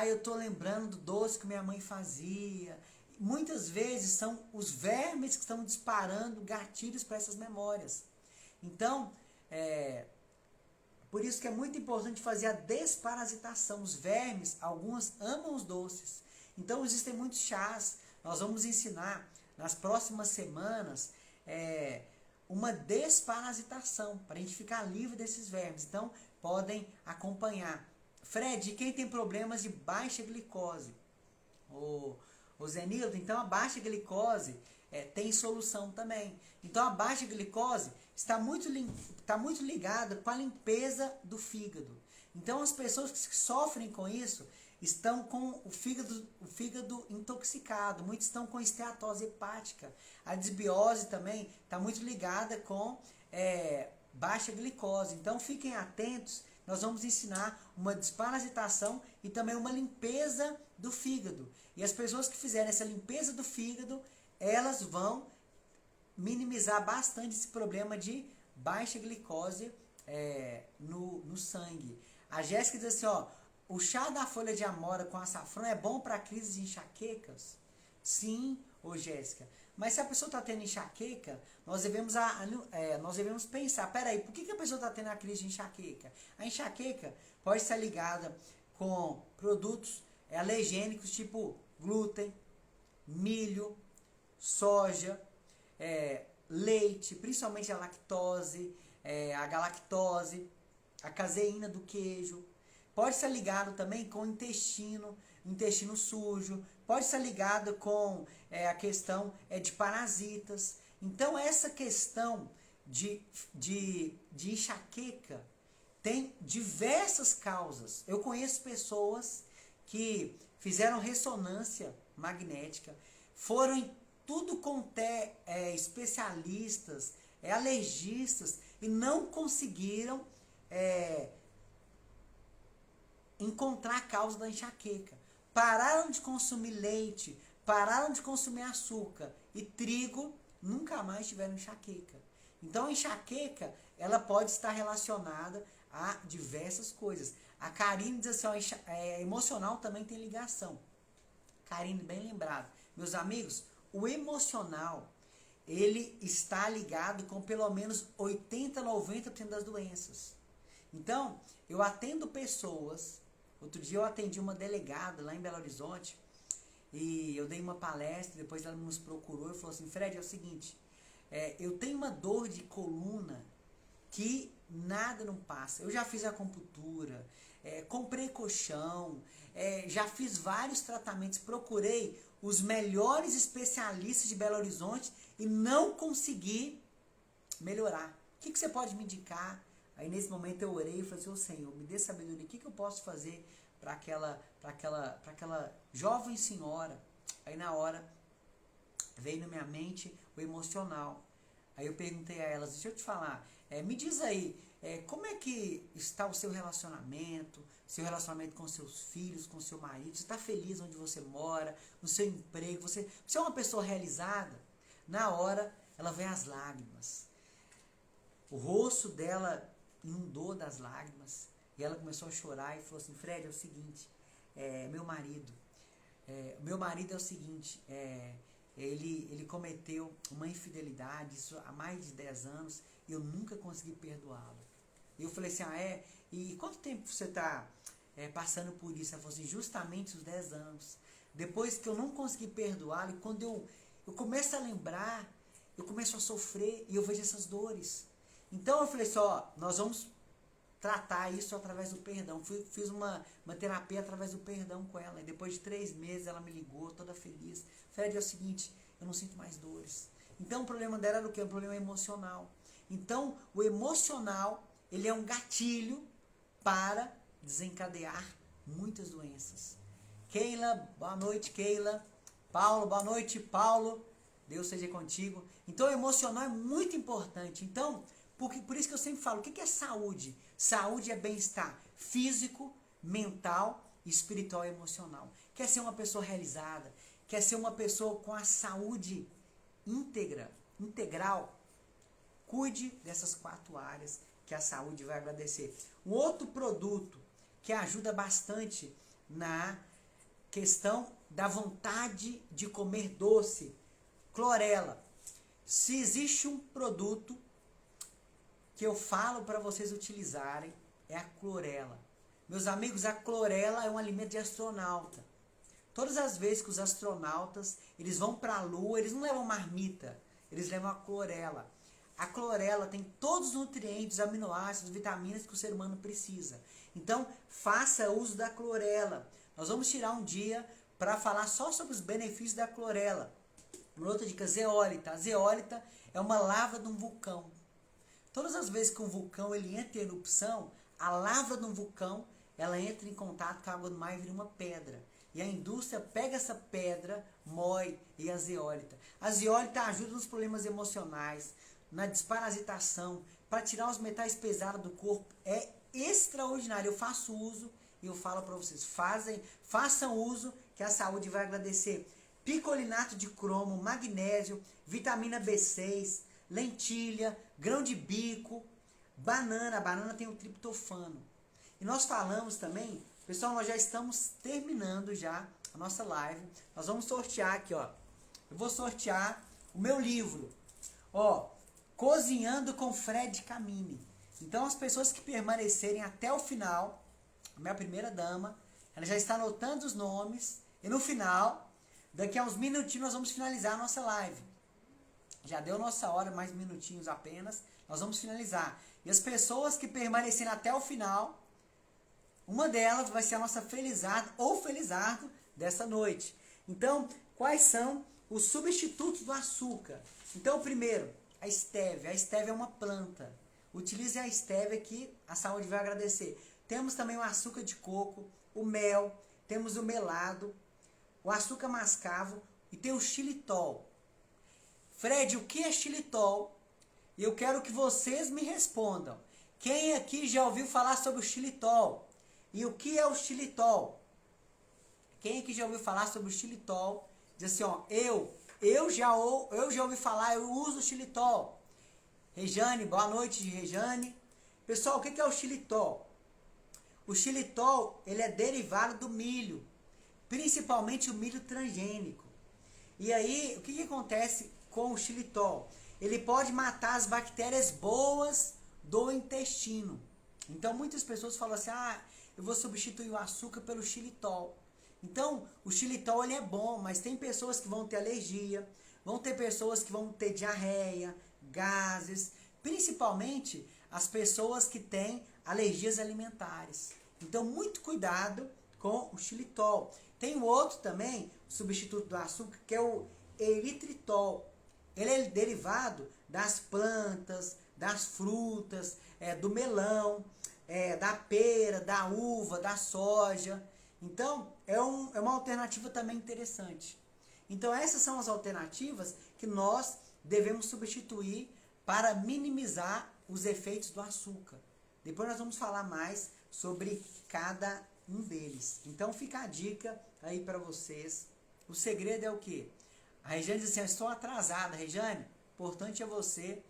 eu tô lembrando do doce que minha mãe fazia. Muitas vezes são os vermes que estão disparando gatilhos para essas memórias. Então, por isso que é muito importante fazer a desparasitação. Os vermes, alguns amam os doces. Então existem muitos chás. Nós vamos ensinar nas próximas semanas uma desparasitação, para a gente ficar livre desses vermes. Então, podem acompanhar. Fred, quem tem problemas de baixa glicose? O Zenildo, então a baixa glicose tem solução também. Então, a baixa glicose está muito ligada com a limpeza do fígado. Então, as pessoas que sofrem com isso estão com o fígado intoxicado, muitos estão com esteatose hepática. A desbiose também está muito ligada com baixa glicose. Então fiquem atentos, nós vamos ensinar uma desparasitação e também uma limpeza do fígado. E as pessoas que fizerem essa limpeza do fígado, elas vão minimizar bastante esse problema de baixa glicose no sangue. A Jéssica diz assim, o chá da folha de amora com açafrão é bom para crise de enxaquecas? Sim, Jéssica. Mas se a pessoa está tendo enxaqueca, nós devemos pensar, peraí, por que a pessoa está tendo a crise de enxaqueca? A enxaqueca pode estar ligada com produtos alergênicos tipo glúten, milho, soja, leite, principalmente a lactose, a galactose, a caseína do queijo. Pode ser ligado também com o intestino sujo. Pode ser ligado com a questão de parasitas. Então, essa questão de enxaqueca tem diversas causas. Eu conheço pessoas que fizeram ressonância magnética, foram em tudo quanto especialistas, alergistas, e não conseguiram encontrar a causa da enxaqueca. Pararam de consumir leite, pararam de consumir açúcar e trigo, nunca mais tiveram enxaqueca. Então a enxaqueca, ela pode estar relacionada a diversas coisas. A Karine diz assim, emocional também tem ligação. Karine, bem lembrado. Meus amigos, o emocional, ele está ligado com pelo menos 80, 90% das doenças. Então, eu atendo pessoas. Outro dia eu atendi uma delegada lá em Belo Horizonte e eu dei uma palestra, depois ela nos procurou e falou assim, Fred, é o seguinte, eu tenho uma dor de coluna que nada não passa. Eu já fiz acupuntura, comprei colchão, já fiz vários tratamentos, procurei os melhores especialistas de Belo Horizonte e não consegui melhorar. O que você pode me indicar? Aí nesse momento eu orei e falei assim, Senhor, me dê sabedoria, o que eu posso fazer para aquela jovem senhora? Aí na hora veio na minha mente o emocional. Aí eu perguntei a elas, deixa eu te falar, me diz aí, como é que está o seu relacionamento com seus filhos, com seu marido? Você está feliz onde você mora, no seu emprego? Você é uma pessoa realizada? Na hora, ela vem as lágrimas. O rosto dela inundou das lágrimas e ela começou a chorar e falou assim, Fred, é o seguinte, meu marido é o seguinte, ele cometeu uma infidelidade, isso há mais de 10 anos, e eu nunca consegui perdoá-lo. E eu falei assim, e quanto tempo você está passando por isso? Ela falou assim, justamente os 10 anos. Depois que eu não consegui perdoá-lo, e quando eu começo a lembrar, eu começo a sofrer e eu vejo essas dores. Então eu falei assim, nós vamos tratar isso através do perdão. Fiz uma terapia através do perdão com ela. E depois de 3 meses ela me ligou, toda feliz. Fred, é o seguinte, eu não sinto mais dores. Então o problema dela era o quê? Um problema emocional. Então o emocional, ele é um gatilho para desencadear muitas doenças. Keila, boa noite, Keila. Paulo, boa noite, Paulo. Deus seja contigo. Então o emocional é muito importante. Então, por isso que eu sempre falo, o que é saúde? Saúde é bem-estar físico, mental, espiritual e emocional. Quer ser uma pessoa realizada, quer ser uma pessoa com a saúde integral, cuide dessas 4 áreas que a saúde vai agradecer. Um outro produto que ajuda bastante na questão da vontade de comer doce, clorela. Se existe um produto que eu falo para vocês utilizarem, é a clorela. Meus amigos, a clorela é um alimento de astronauta. Todas as vezes que os astronautas eles vão para a Lua, eles não levam marmita, eles levam a clorela. A clorela tem todos os nutrientes, aminoácidos, vitaminas que o ser humano precisa. Então, faça uso da clorela. Nós vamos tirar um dia para falar só sobre os benefícios da clorela. Uma outra dica, zeólita. A zeólita é uma lava de um vulcão. Todas as vezes que um vulcão ele entra em erupção, a lava de um vulcão ela entra em contato com a água do mar e vira uma pedra. E a indústria pega essa pedra, moe e a zeólita. A zeólita ajuda nos problemas emocionais, na desparasitação, para tirar os metais pesados do corpo. É extraordinário. Eu faço uso e eu falo para vocês, façam uso que a saúde vai agradecer. Picolinato de cromo, magnésio, vitamina B6, lentilha, grão de bico, banana. A banana tem o triptofano. E nós falamos também, pessoal, nós já estamos terminando já a nossa live. Nós vamos sortear aqui, ó. Eu vou sortear o meu livro, ó, Cozinhando com Fred Camini. Então, as pessoas que permanecerem até o final, a minha primeira dama, ela já está anotando os nomes. E no final, daqui a uns minutinhos, nós vamos finalizar a nossa live. Já deu nossa hora, mais minutinhos apenas. Nós vamos finalizar. E as pessoas que permanecerem até o final, uma delas vai ser a nossa felizardo ou felizardo dessa noite. Então, quais são os substitutos do açúcar? Então, primeiro, a estévia. A estévia é uma planta. Utilize a estévia que a saúde vai agradecer. Temos também o açúcar de coco, o mel, temos o melado, o açúcar mascavo e tem o xilitol. Fred, o que é xilitol? E eu quero que vocês me respondam. Quem aqui já ouviu falar sobre o xilitol? E o que é o xilitol? Quem aqui já ouviu falar sobre o xilitol? Diz assim, ó, eu já ouvi falar, eu uso o xilitol. Rejane, boa noite, Rejane. Pessoal, o que é o xilitol? O xilitol, ele é derivado do milho, principalmente o milho transgênico. E aí, o que acontece com o xilitol? Ele pode matar as bactérias boas do intestino. Então, muitas pessoas falam assim, eu vou substituir o açúcar pelo xilitol. Então, o xilitol ele é bom, mas tem pessoas que vão ter alergia, vão ter pessoas que vão ter diarreia, gases, principalmente as pessoas que têm alergias alimentares. Então, muito cuidado com o xilitol. Tem o outro também, o substituto do açúcar, que é o eritritol. Ele é derivado das plantas, das frutas, do melão, da pera, da uva, da soja. Então, é uma alternativa também interessante. Então, essas são as alternativas que nós devemos substituir para minimizar os efeitos do açúcar. Depois nós vamos falar mais sobre cada um deles. Então, fica a dica aí para vocês. O segredo é o quê? A Rejane diz assim, eu estou atrasada, Rejane. Importante é você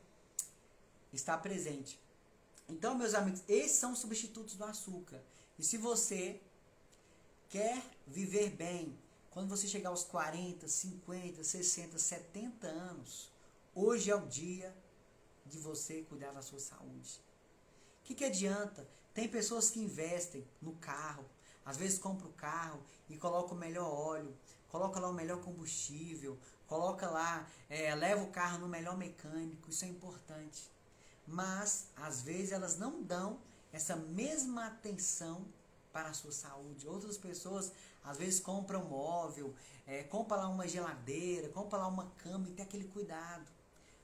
estar presente. Então, meus amigos, esses são os substitutos do açúcar. E se você quer viver bem, quando você chegar aos 40, 50, 60, 70 anos, hoje é o dia de você cuidar da sua saúde. O que adianta? Tem pessoas que investem no carro, às vezes compra o carro e coloca o melhor óleo, coloca lá o melhor combustível, coloca lá, leva o carro no melhor mecânico, isso é importante. Mas, às vezes, elas não dão essa mesma atenção para a sua saúde. Outras pessoas, às vezes, compram um móvel, compram lá uma geladeira, compram lá uma cama e tem aquele cuidado.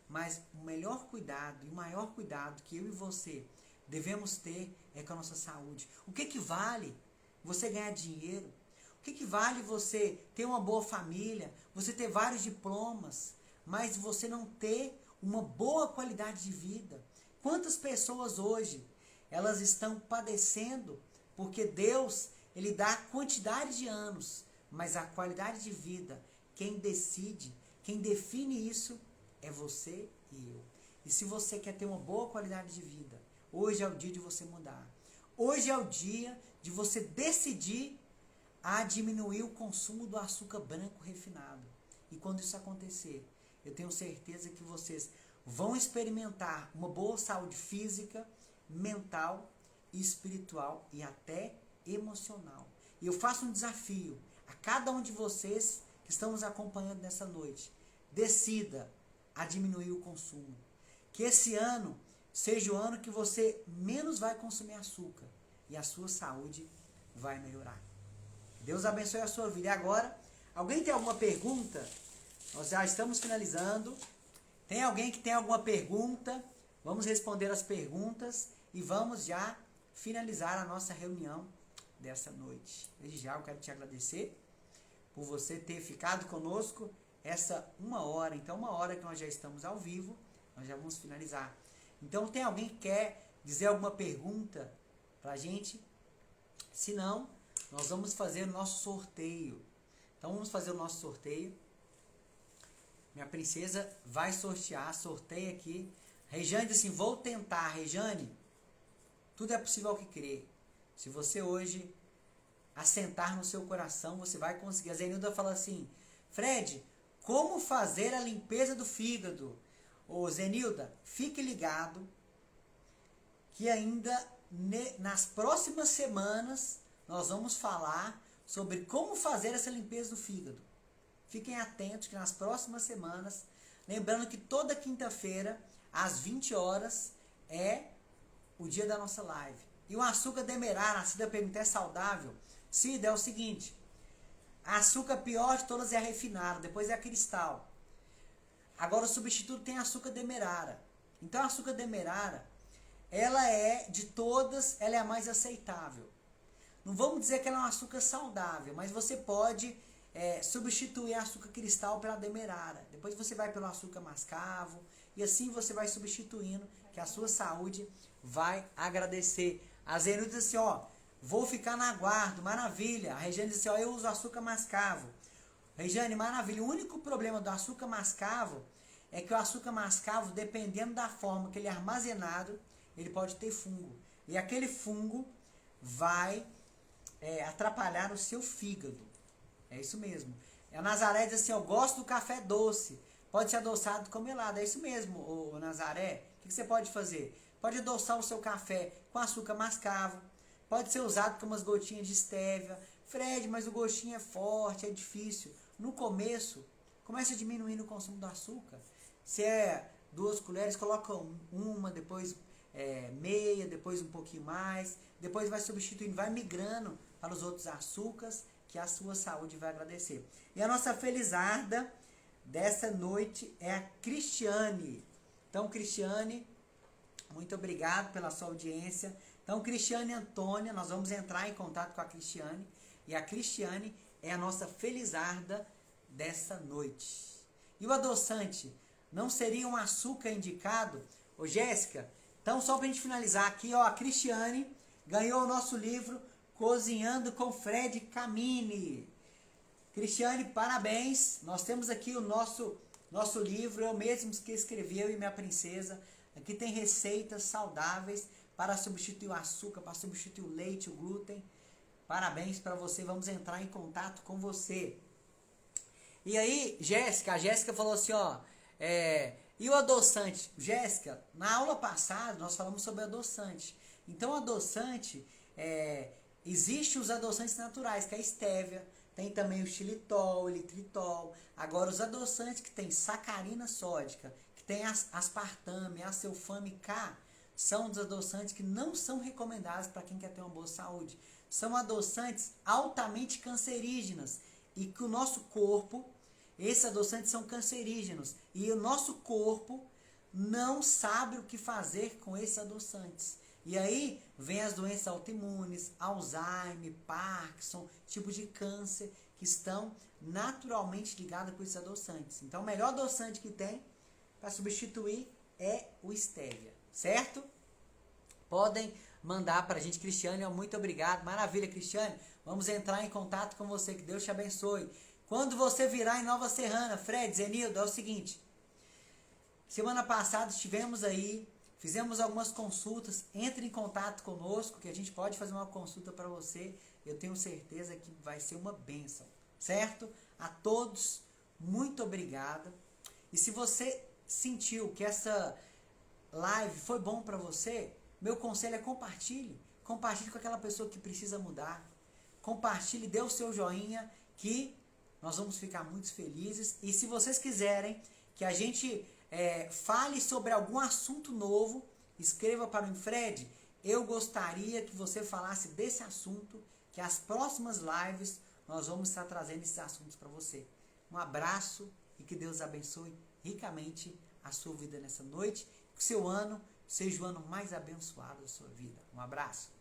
Mas o melhor cuidado e o maior cuidado que eu e você devemos ter é com a nossa saúde. O que vale você ganhar dinheiro? O que vale você ter uma boa família, você ter vários diplomas, mas você não ter uma boa qualidade de vida? Quantas pessoas hoje, elas estão padecendo porque Deus, Ele dá a quantidade de anos, mas a qualidade de vida, quem decide, quem define isso é você e eu. E se você quer ter uma boa qualidade de vida, hoje é o dia de você mudar. Hoje é o dia de você decidir a diminuir o consumo do açúcar branco refinado. E quando isso acontecer, eu tenho certeza que vocês vão experimentar uma boa saúde física, mental, espiritual e até emocional. E eu faço um desafio a cada um de vocês que estão nos acompanhando nessa noite. Decida a diminuir o consumo. que esse ano seja o ano que você menos vai consumir açúcar e a sua saúde vai melhorar. Deus abençoe a sua vida. E agora, alguém tem alguma pergunta? Nós já estamos finalizando. Tem alguém que tem alguma pergunta? Vamos responder as perguntas e vamos já finalizar a nossa reunião dessa noite. Desde já eu quero te agradecer por você ter ficado conosco essa 1 hora. Então, 1 hora que nós já estamos ao vivo, nós já vamos finalizar. Então, tem alguém que quer dizer alguma pergunta pra gente? Se não, nós vamos fazer o nosso sorteio. Então, vamos fazer o nosso sorteio. Minha princesa vai sortear, sorteia aqui. Rejane disse assim, vou tentar. Rejane, tudo é possível ao que crer. Se você hoje assentar no seu coração, você vai conseguir. A Zenilda fala assim, Fred, como fazer a limpeza do fígado? Ô Zenilda, fique ligado que ainda nas próximas semanas nós vamos falar sobre como fazer essa limpeza do fígado. Fiquem atentos que nas próximas semanas, lembrando que toda quinta-feira, às 20 horas, é o dia da nossa live. E o açúcar demerara, a Cida pergunta, é saudável? Cida, é o seguinte, a açúcar pior de todas é a refinada, depois é a cristal. Agora o substituto tem a açúcar demerara. Então a açúcar demerara, ela é, de todas, ela é a mais aceitável. Não vamos dizer que ela é um açúcar saudável, mas você pode substituir a açúcar cristal pela demerara. Depois você vai pelo açúcar mascavo e assim você vai substituindo, que a sua saúde vai agradecer. A Zenilda diz assim, ó, vou ficar na aguardo, maravilha. A Regiane diz assim, ó, eu uso açúcar mascavo. Regiane, maravilha. O único problema do açúcar mascavo é que o açúcar mascavo, dependendo da forma que ele é armazenado, ele pode ter fungo. E aquele fungo vai atrapalhar o seu fígado. É isso mesmo. A Nazaré diz assim, eu gosto do café doce. Pode ser adoçado com melado. É isso mesmo, ô Nazaré. O que você pode fazer? Pode adoçar o seu café com açúcar mascavo. Pode ser usado com umas gotinhas de estévia. Fred, mas o gostinho é forte, é difícil. No começo, comece a diminuir o consumo do açúcar. Se é 2 colheres, coloca uma, depois meia, depois um pouquinho mais. Depois vai substituindo, vai migrando para os outros açúcares, que a sua saúde vai agradecer. E a nossa felizarda dessa noite é a Cristiane. Então, Cristiane, muito obrigado pela sua audiência. Então, Cristiane e Antônia, nós vamos entrar em contato com a Cristiane. E a Cristiane é a nossa felizarda dessa noite. E o adoçante, não seria um açúcar indicado? Ô, Jéssica, então só para a gente finalizar aqui, ó, a Cristiane ganhou o nosso livro Cozinhando com Fred Camini. Cristiane, parabéns. Nós temos aqui o nosso livro, eu mesmo que escrevi, eu e minha princesa. Aqui tem receitas saudáveis para substituir o açúcar, para substituir o leite, o glúten. Parabéns para você, vamos entrar em contato com você. E aí, Jéssica, a Jéssica falou assim, ó, e o adoçante? Jéssica, na aula passada nós falamos sobre adoçante. Então, o adoçante, existe os adoçantes naturais, que é a estévia, tem também o xilitol, o eritritol. Agora, os adoçantes que tem sacarina sódica, que tem aspartame, acelfame K, são os adoçantes que não são recomendados para quem quer ter uma boa saúde. São adoçantes altamente cancerígenos e que o nosso corpo, esses adoçantes são cancerígenos e o nosso corpo não sabe o que fazer com esses adoçantes. E aí vem as doenças autoimunes, Alzheimer, Parkinson, tipos de câncer que estão naturalmente ligados com esses adoçantes. Então o melhor adoçante que tem para substituir é o estévia, certo? Podem mandar para a gente, Cristiane, muito obrigado. Maravilha, Cristiane. Vamos entrar em contato com você, que Deus te abençoe. Quando você virar em Nova Serrana, Fred, Zenildo, é o seguinte. Semana passada estivemos aí, fizemos algumas consultas. Entre em contato conosco, que a gente pode fazer uma consulta para você. Eu tenho certeza que vai ser uma bênção, certo? A todos, muito obrigado. E se você sentiu que essa live foi bom para você, meu conselho é compartilhe. Compartilhe com aquela pessoa que precisa mudar. Compartilhe, dê o seu joinha, que nós vamos ficar muito felizes. E se vocês quiserem que a gente fale sobre algum assunto novo, escreva para mim, Fred, eu gostaria que você falasse desse assunto, que as próximas lives nós vamos estar trazendo esses assuntos para você. Um abraço e que Deus abençoe ricamente a sua vida nessa noite, que o seu ano seja o ano mais abençoado da sua vida. Um abraço.